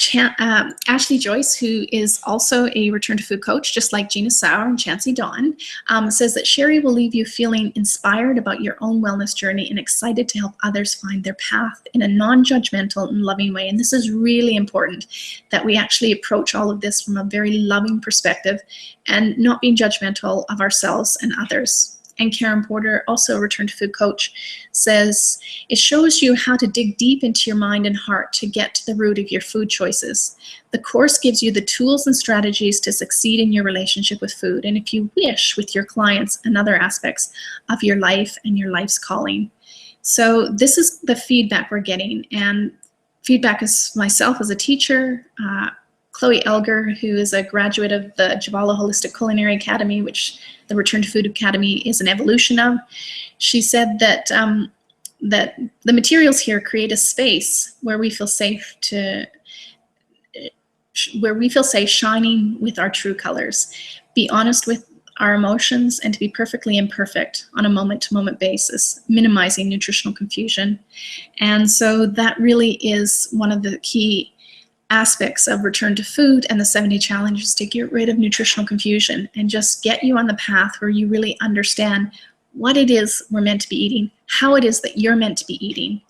Speaker 1: Ashley Joyce, who is also a Return to Food coach, just like Gina Sauer and Chancey Dawn, says that Sherry will leave you feeling inspired about your own wellness journey and excited to help others find their path in a non-judgmental and loving way. And this is really important, that we actually approach all of this from a very loving perspective and not being judgmental of ourselves and others. And Karen Porter, also a Return to Food coach, says, it shows you how to dig deep into your mind and heart to get to the root of your food choices. The course gives you the tools and strategies to succeed in your relationship with food, and if you wish, with your clients and other aspects of your life and your life's calling. So this is the feedback we're getting, and feedback is myself as a teacher, Chloe Elger, who is a graduate of the Javala Holistic Culinary Academy, which the Return to Food Academy is an evolution of. She said that that the materials here create a space where we feel safe shining with our true colors. Be honest with our emotions and to be perfectly imperfect on a moment-to-moment basis, minimizing nutritional confusion. And so that really is one of the key aspects of Return to Food and the 70 challenges, to get rid of nutritional confusion and just get you on the path where you really understand what it is we're meant to be eating, how it is that you're meant to be eating.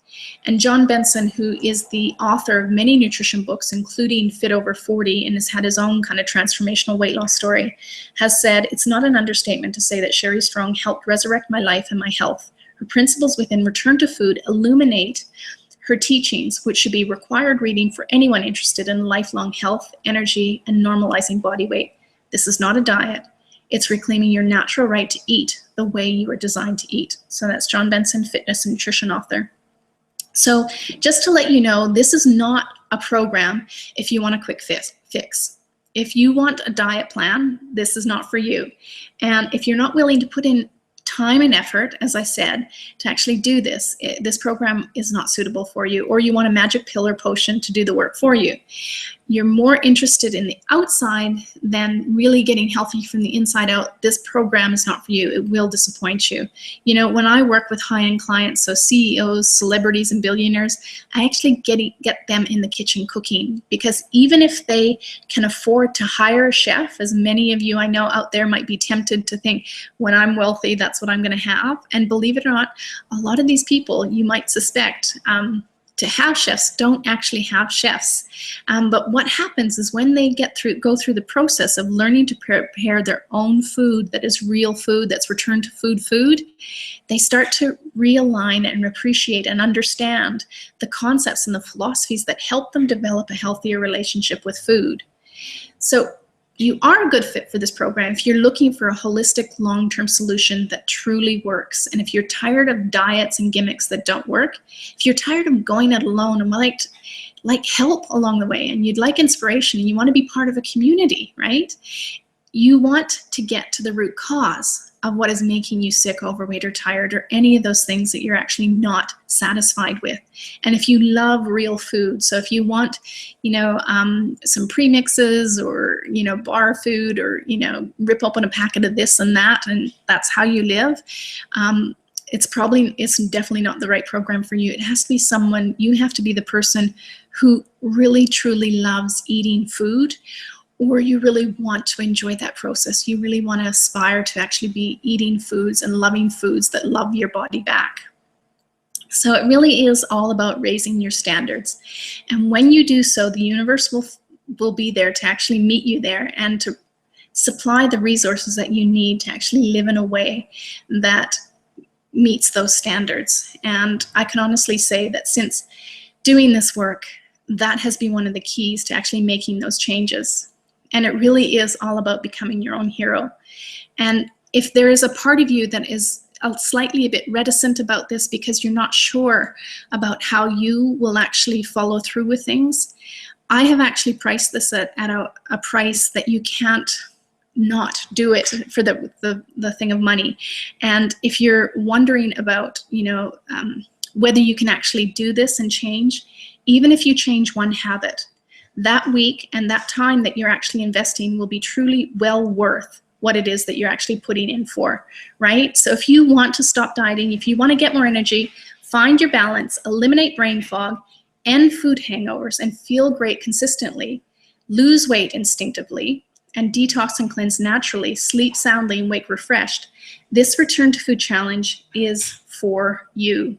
Speaker 1: And John Benson, who is the author of many nutrition books, including Fit Over 40, and has had his own kind of transformational weight loss story, has said, "It's not an understatement to say that Sherry Strong helped resurrect my life and my health. Her principles within Return to Food illuminate her teachings, which should be required reading for anyone interested in lifelong health, energy, and normalizing body weight. This is not a diet. It's reclaiming your natural right to eat the way you were designed to eat." So that's John Benson, fitness and nutrition author. So just to let you know, this is not a program if you want a quick fix. If you want a diet plan, this is not for you. And if you're not willing to put in time and effort, as I said, to actually do this, this program is not suitable for you, or you want a magic pill or potion to do the work for you. You're more interested in the outside than really getting healthy from the inside out, this program is not for you. It will disappoint you. You know, when I work with high-end clients, so CEOs, celebrities, and billionaires, I actually get them in the kitchen cooking, because even if they can afford to hire a chef, as many of you I know out there might be tempted to think, when I'm wealthy, that's what I'm going to have. And believe it or not, a lot of these people you might suspect to have chefs don't actually have chefs. But what happens is when they go through the process of learning to prepare their own food that is real food, that's Return to food, they start to realign and appreciate and understand the concepts and the philosophies that help them develop a healthier relationship with food. So you are a good fit for this program if you're looking for a holistic long-term solution that truly works. And if you're tired of diets and gimmicks that don't work, if you're tired of going it alone and like help along the way, and you'd like inspiration and you want to be part of a community, right? You want to get to the root cause of what is making you sick, overweight, or tired, or any of those things that you're actually not satisfied with. And if you love real food, so if you want, you know, some premixes, or, you know, bar food, or, you know, rip open a packet of this and that, and that's how you live, it's definitely not the right program for you. It has to be someone, you have to be the person who really truly loves eating food, or you really want to enjoy that process. You really want to aspire to actually be eating foods and loving foods that love your body back. So it really is all about raising your standards. And when you do so, the universe will be there to actually meet you there and to supply the resources that you need to actually live in a way that meets those standards. And I can honestly say that since doing this work, that has been one of the keys to actually making those changes. And it really is all about becoming your own hero. And if there is a part of you that is slightly a bit reticent about this because you're not sure about how you will actually follow through with things, I have actually priced this at a price that you can't not do it for the thing of money. And if you're wondering about, you know, whether you can actually do this and change, even if you change one habit, that week and that time that you're actually investing will be truly well worth what it is that you're actually putting in for, right? So if you want to stop dieting, if you want to get more energy, find your balance, eliminate brain fog, end food hangovers, and feel great consistently, lose weight instinctively, and detox and cleanse naturally, sleep soundly, and wake refreshed, this Return to Food challenge is for you.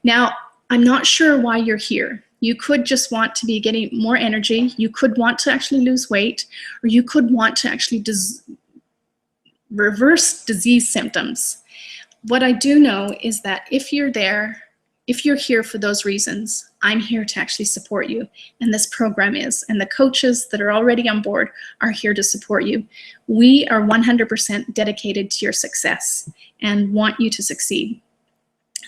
Speaker 1: Now, I'm not sure why you're here. You could just want to be getting more energy. You could want to actually lose weight, or you could want to actually reverse disease symptoms. What I do know is that if you're here for those reasons, I'm here to actually support you. And this program is, and the coaches that are already on board are here to support you. We are 100% dedicated to your success and want you to succeed.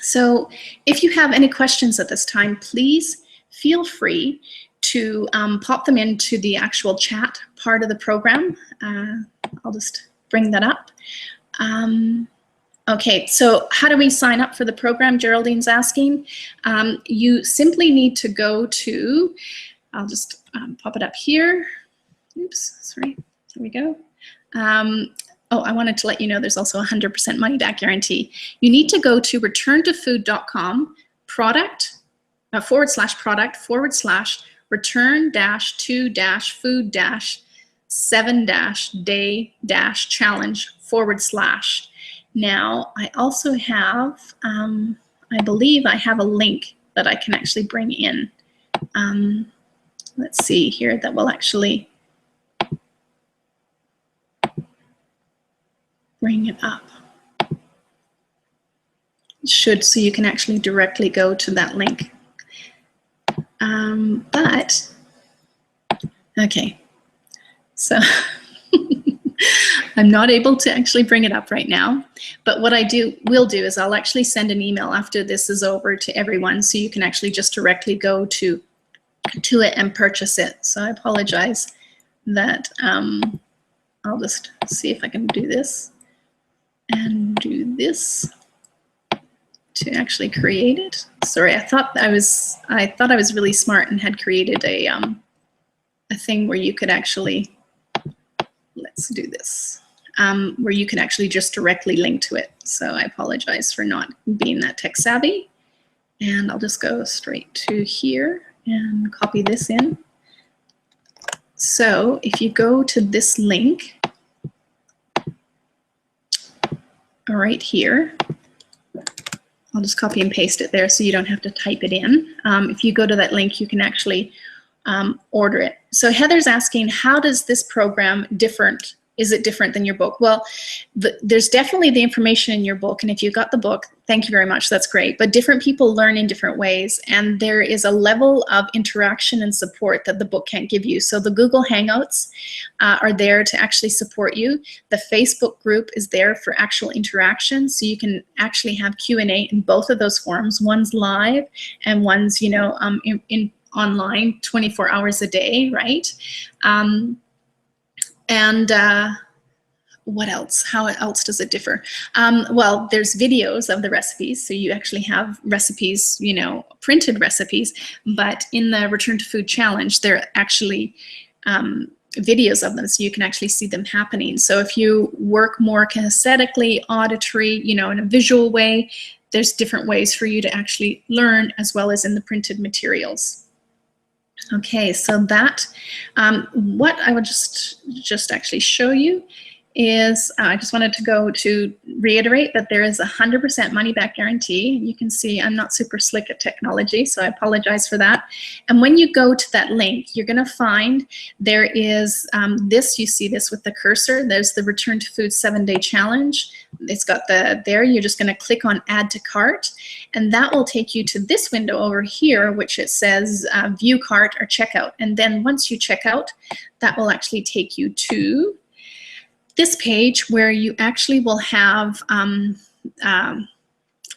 Speaker 1: So if you have any questions at this time, please feel free to pop them into the actual chat part of the program. I'll just bring that up. Okay, so how do we sign up for the program? Geraldine's asking. You simply need to go to, I'll just pop it up here. Oops, sorry, here we go. oh, I wanted to let you know there's also a 100% money back guarantee. You need to go to returntofood.com product /product/ return-to-food-7-day-challenge/. Now, I also have, I believe I have a link that I can actually bring in. Let's see here, that will actually bring it up. So you can actually directly go to that link. But, okay, so I'm not able to actually bring it up right now, but what I will do is I'll actually send an email after this is over to everyone, so you can actually just directly go to it and purchase it. So I apologize that I'll just see if I can do this and do this to actually create it. Sorry, I thought I was really smart and had created a thing where you could actually, let's do this, where you can actually just directly link to it. So I apologize for not being that tech savvy. And I'll just go straight to here and copy this in. So if you go to this link right here, I'll just copy and paste it there so you don't have to type it in. If you go to that link, you can actually order it. So Heather's asking, how does this program different? Is it different than your book? Well, there's definitely the information in your book, and if you got the book, thank you very much, that's great. But different people learn in different ways, and there is a level of interaction and support that the book can't give you. So the Google Hangouts are there to actually support you. The Facebook group is there for actual interaction, so you can actually have Q&A in both of those forums. One's live and one's, you know, in online 24 hours a day, right? And what else? How else does it differ? Well, there's videos of the recipes, so you actually have recipes, you know, printed recipes, but in the Return to Food Challenge, there are actually videos of them, so you can actually see them happening. So if you work more kinesthetically, auditory, you know, in a visual way, there's different ways for you to actually learn, as well as in the printed materials. Okay, so that, what I would just actually show you is, I just wanted to go to reiterate that there is a 100% money back guarantee. You can see I'm not super slick at technology, so I apologize for that. And when you go to that link, you're gonna find there is this, you see this with the cursor, there's the Return to Food 7-Day Challenge. It's got there, you're just gonna click on Add to Cart, and that will take you to this window over here, which it says View Cart or Checkout. And then once you check out, that will actually take you to this page where you actually will have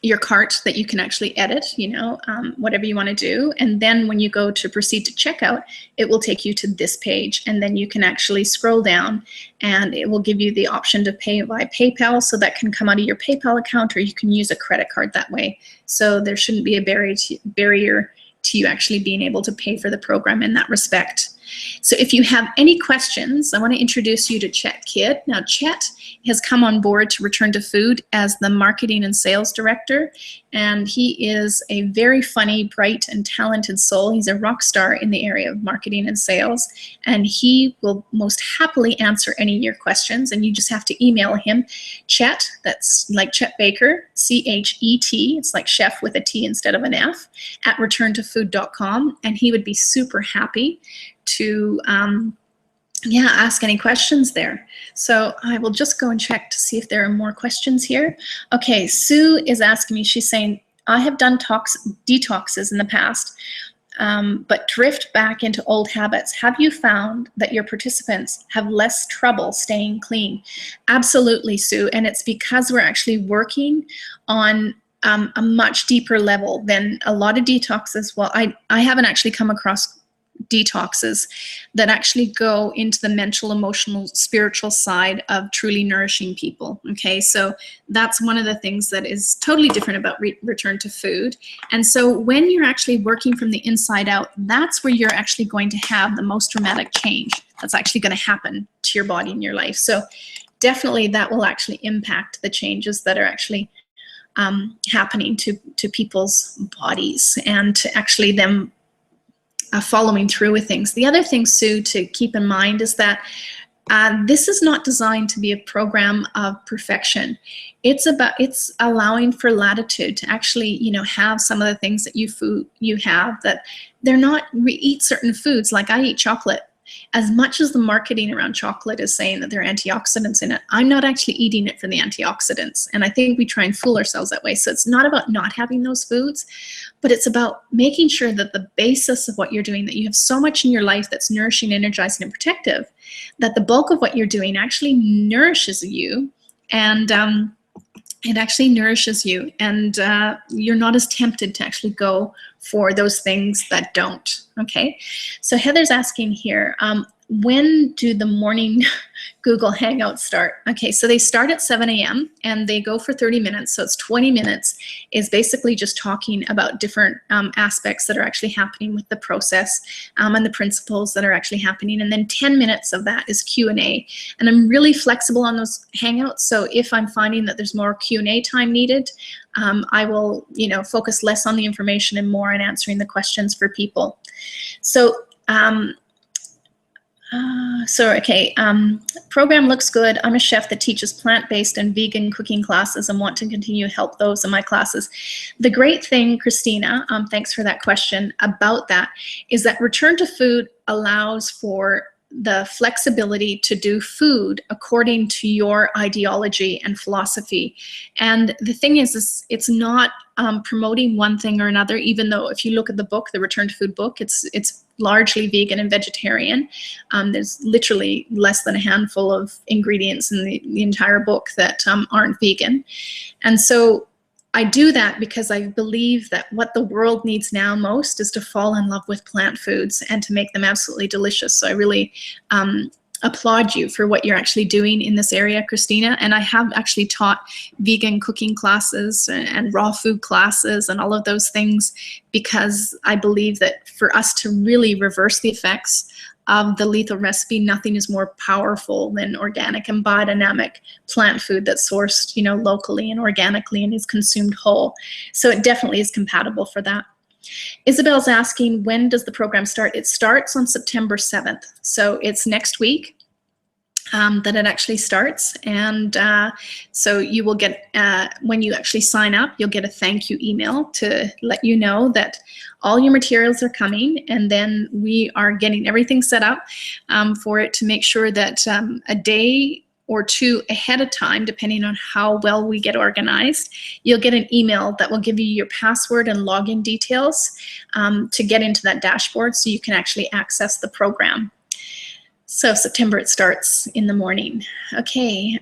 Speaker 1: your cart that you can actually edit, you know, whatever you want to do. And then when you go to proceed to checkout, it will take you to this page, and then you can actually scroll down and it will give you the option to pay by PayPal, so that can come out of your PayPal account, or you can use a credit card that way. So there shouldn't be a barrier to you actually being able to pay for the program in that respect. So if you have any questions, I want to introduce you to Chet Kidd. Now, Chet has come on board to Return to Food as the Marketing and Sales Director, and he is a very funny, bright, and talented soul. He's a rock star in the area of marketing and sales, and he will most happily answer any of your questions, and you just have to email him, Chet, that's like Chet Baker, C-H-E-T, it's like chef with a T instead of an F, at returntofood.com, and he would be super happy to ask any questions there. So I will just go and check to see if there are more questions here. Okay, Sue is asking me, she's saying, I have done detoxes in the past, but drift back into old habits. Have you found that your participants have less trouble staying clean? Absolutely, Sue, and it's because we're actually working on a much deeper level than a lot of detoxes. Well, I haven't actually come across detoxes that actually go into the mental, emotional, spiritual side of truly nourishing people. Okay, so that's one of the things that is totally different about Return to Food. And so when you're actually working from the inside out, that's where you're actually going to have the most dramatic change that's actually going to happen to your body and your life. So definitely that will actually impact the changes that are actually happening to people's bodies, and to actually them following through with things. The other thing, Sue, to keep in mind is that this is not designed to be a program of perfection. It's allowing for latitude to actually, you know, have some of the things that you have, that they're not, we eat certain foods, like I eat chocolate. As much as the marketing around chocolate is saying that there are antioxidants in it, I'm not actually eating it for the antioxidants. And I think we try and fool ourselves that way. So it's not about not having those foods, but it's about making sure that the basis of what you're doing, that you have so much in your life that's nourishing, energizing, and protective, that the bulk of what you're doing actually nourishes you, and it actually nourishes you, and you're not as tempted to actually go for those things that don't. Okay, so Heather's asking here, when do the morning Google Hangouts start? Okay, so they start at 7 a.m. and they go for 30 minutes. So it's 20 minutes is basically just talking about different aspects that are actually happening with the process and the principles that are actually happening. And then 10 minutes of that is Q&A. And I'm really flexible on those Hangouts. So if I'm finding that there's more Q&A time needed, I will, you know, focus less on the information and more on answering the questions for people. So, program looks good. I'm a chef that teaches plant-based and vegan cooking classes and want to continue to help those in my classes. The great thing, Christina, thanks for that question, about that is that Return to Food allows for the flexibility to do food according to your ideology and philosophy. And the thing is it's not promoting one thing or another, even though if you look at the book, the Return to Food book, it's largely vegan and vegetarian. There's literally less than a handful of ingredients in the entire book that aren't vegan. And so I do that because I believe that what the world needs now most is to fall in love with plant foods and to make them absolutely delicious. So I really applaud you for what you're actually doing in this area, Christina. And I have actually taught vegan cooking classes and raw food classes and all of those things, because I believe that for us to really reverse the effects of the lethal recipe, nothing is more powerful than organic and biodynamic plant food that's sourced, you know, locally and organically and is consumed whole. So it definitely is compatible for that. Isabel's asking, when does the program start? It starts on September 7th. So it's next week that it actually starts. And so you will get, when you actually sign up, you'll get a thank you email to let you know that all your materials are coming, and then we are getting everything set up for it to make sure that a day or two ahead of time, depending on how well we get organized, you'll get an email that will give you your password and login details to get into that dashboard so you can actually access the program. So September it starts in the morning. Okay,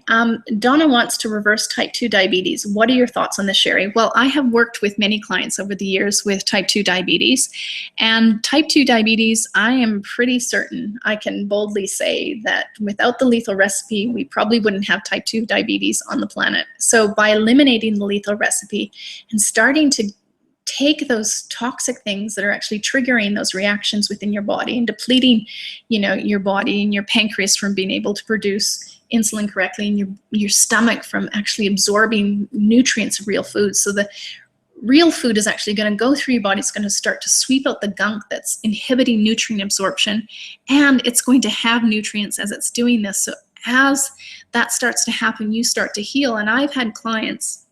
Speaker 1: Donna wants to reverse type 2 diabetes. What are your thoughts on this, Sherry? Well, I have worked with many clients over the years with type 2 diabetes. And type 2 diabetes, I am pretty certain, I can boldly say that without the lethal recipe, we probably wouldn't have type 2 diabetes on the planet. So by eliminating the lethal recipe and starting to take those toxic things that are actually triggering those reactions within your body and depleting, you know, your body and your pancreas from being able to produce insulin correctly, and your stomach from actually absorbing nutrients of real food. So the real food is actually going to go through your body. It's going to start to sweep out the gunk that's inhibiting nutrient absorption, and it's going to have nutrients as it's doing this. So as that starts to happen, you start to heal. And I've had clients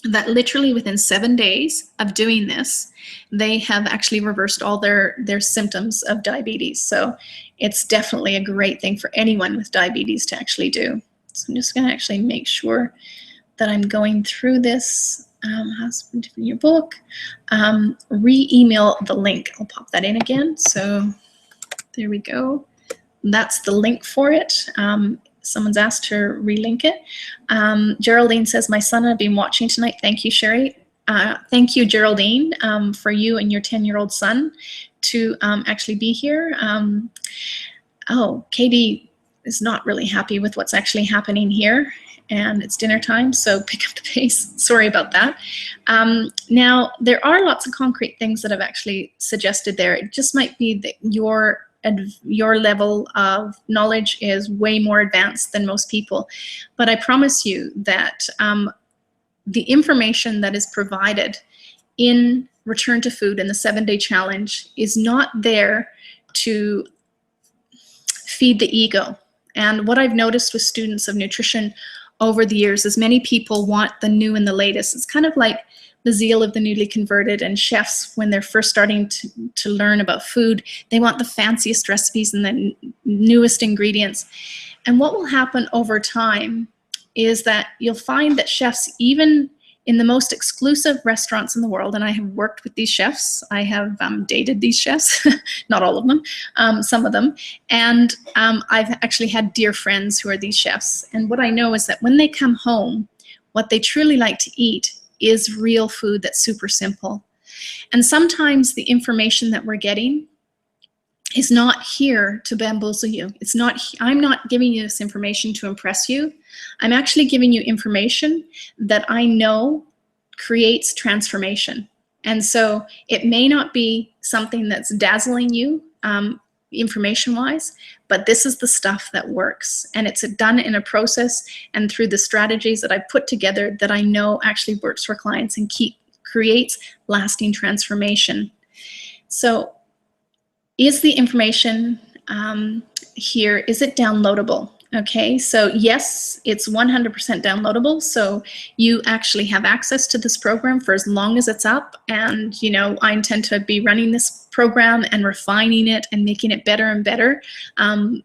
Speaker 1: that literally within 7 days of doing this, they have actually reversed all their symptoms of diabetes. So it's definitely a great thing for anyone with diabetes to actually do. So I'm just going to actually make sure that I'm going through this. Husband in your book. Re-email the link. I'll pop that in again. So there we go. That's the link for it. Someone's asked to relink it. Geraldine says, my son and I've been watching tonight. Thank you, Sherry. Thank you, Geraldine, for you and your 10-year-old son to actually be here. Oh, Katie is not really happy with what's actually happening here, and it's dinner time, so pick up the pace. Sorry about that. Now, there are lots of concrete things that I've actually suggested there. It just might be that your your level of knowledge is way more advanced than most people. But I promise you that the information that is provided in Return to Food and the 7-Day Challenge is not there to feed the ego. And what I've noticed with students of nutrition over the years is many people want the new and the latest. It's kind of like the zeal of the newly converted, and chefs, when they're first starting to learn about food, they want the fanciest recipes and the newest ingredients. And what will happen over time is that you'll find that chefs, even in the most exclusive restaurants in the world, and I have worked with these chefs, I have dated these chefs, not all of them, some of them, and I've actually had dear friends who are these chefs. And what I know is that when they come home, what they truly like to eat is real food that's super simple. And sometimes the information that we're getting is not here to bamboozle you. It's not, I'm not giving you this information to impress you. I'm actually giving you information that I know creates transformation. And so it may not be something that's dazzling you information-wise, but this is the stuff that works. And it's done in a process and through the strategies that I put together that I know actually works for clients and creates lasting transformation. So is the information here, is it downloadable? Okay, so yes, it's 100% downloadable. So you actually have access to this program for as long as it's up. And, you know, I intend to be running this program and refining it and making it better and better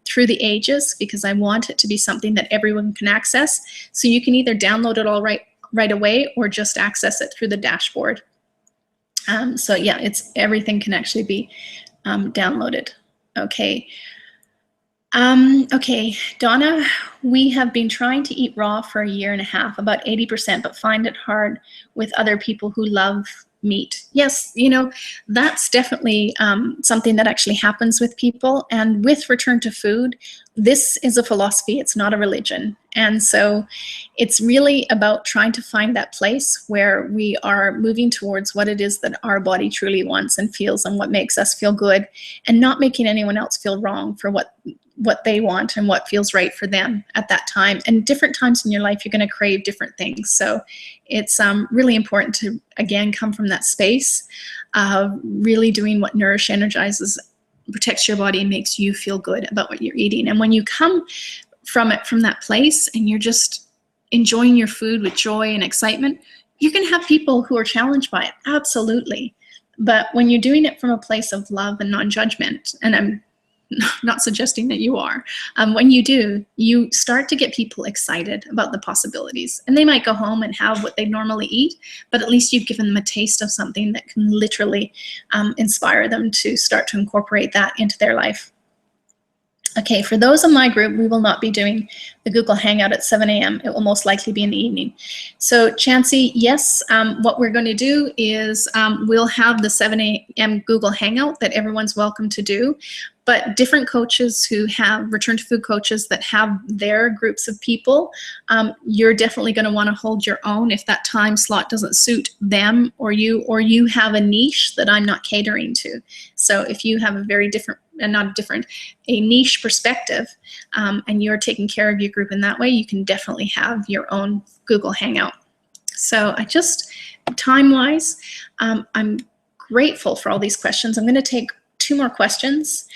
Speaker 1: through the ages, because I want it to be something that everyone can access. So you can either download it all right away or just access it through the dashboard. So yeah, everything can actually be downloaded. Okay. Okay, Donna, we have been trying to eat raw for 1.5 years, about 80%, but find it hard with other people who love meat. Yes, you know, that's definitely something that actually happens with people. And with Return to Food, this is a philosophy, it's not a religion. And so it's really about trying to find that place where we are moving towards what it is that our body truly wants and feels and what makes us feel good, and not making anyone else feel wrong for what they want and what feels right for them at that time. And different times in your life, you're going to crave different things. So it's really important to, again, come from that space of really doing what Nourish, Energizes, protects your body and makes you feel good about what you're eating. And when you come from that place and you're just enjoying your food with joy and excitement, you can have people who are challenged by it, absolutely. But when you're doing it from a place of love and non-judgment, and I'm not suggesting that you are, when you do, you start to get people excited about the possibilities. And they might go home and have what they normally eat, but at least you've given them a taste of something that can literally inspire them to start to incorporate that into their life. Okay, for those in my group, we will not be doing the Google Hangout at 7 a.m. It will most likely be in the evening. So Chancey, yes, what we're going to do is we'll have the 7 a.m. Google Hangout that everyone's welcome to do. But different coaches who have Return to Food coaches that have their groups of people, you're definitely going to want to hold your own if that time slot doesn't suit them or you have a niche that I'm not catering to. So if you have a very different, a niche perspective, and you're taking care of your group in that way, you can definitely have your own Google Hangout. So time-wise, I'm grateful for all these questions. I'm going to take 2 more questions.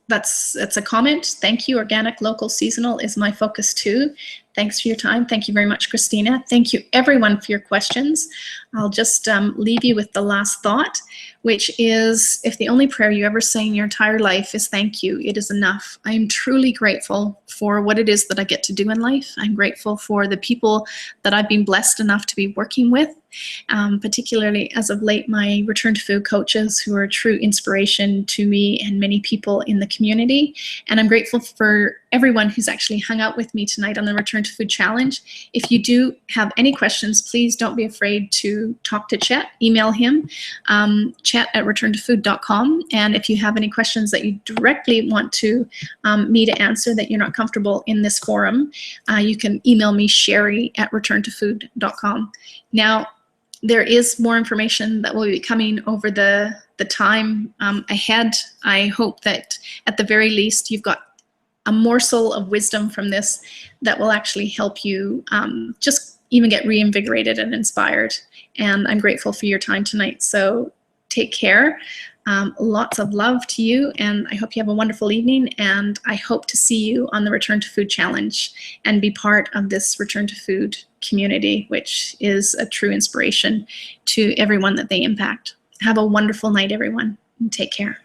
Speaker 1: That's a comment. Thank you. Organic, local, seasonal is my focus too. Thanks for your time. Thank you very much, Christina. Thank you everyone for your questions. I'll just leave you with the last thought, which is, if the only prayer you ever say in your entire life is thank you, it is enough. I am truly grateful for what it is that I get to do in life. I'm grateful for the people that I've been blessed enough to be working with, particularly as of late, my Return to Food coaches who are true inspiration to me and many people in the community. And I'm grateful for everyone who's actually hung out with me tonight on the Return to Food Challenge. If you do have any questions, please don't be afraid to talk to Chet, email him, chet@returntofood.com. And if you have any questions that you directly want to me to answer that you're not comfortable in this forum, you can email me, Sherry@returntofood.com. Now, there is more information that will be coming over the the time ahead. I hope that at the very least you've got a morsel of wisdom from this that will actually help you just even get reinvigorated and inspired. And I'm grateful for your time tonight. So take care. Lots of love to you, and I hope you have a wonderful evening, and I hope to see you on the Return to Food Challenge and be part of this Return to Food community, which is a true inspiration to everyone that they impact. Have a wonderful night, everyone, and take care.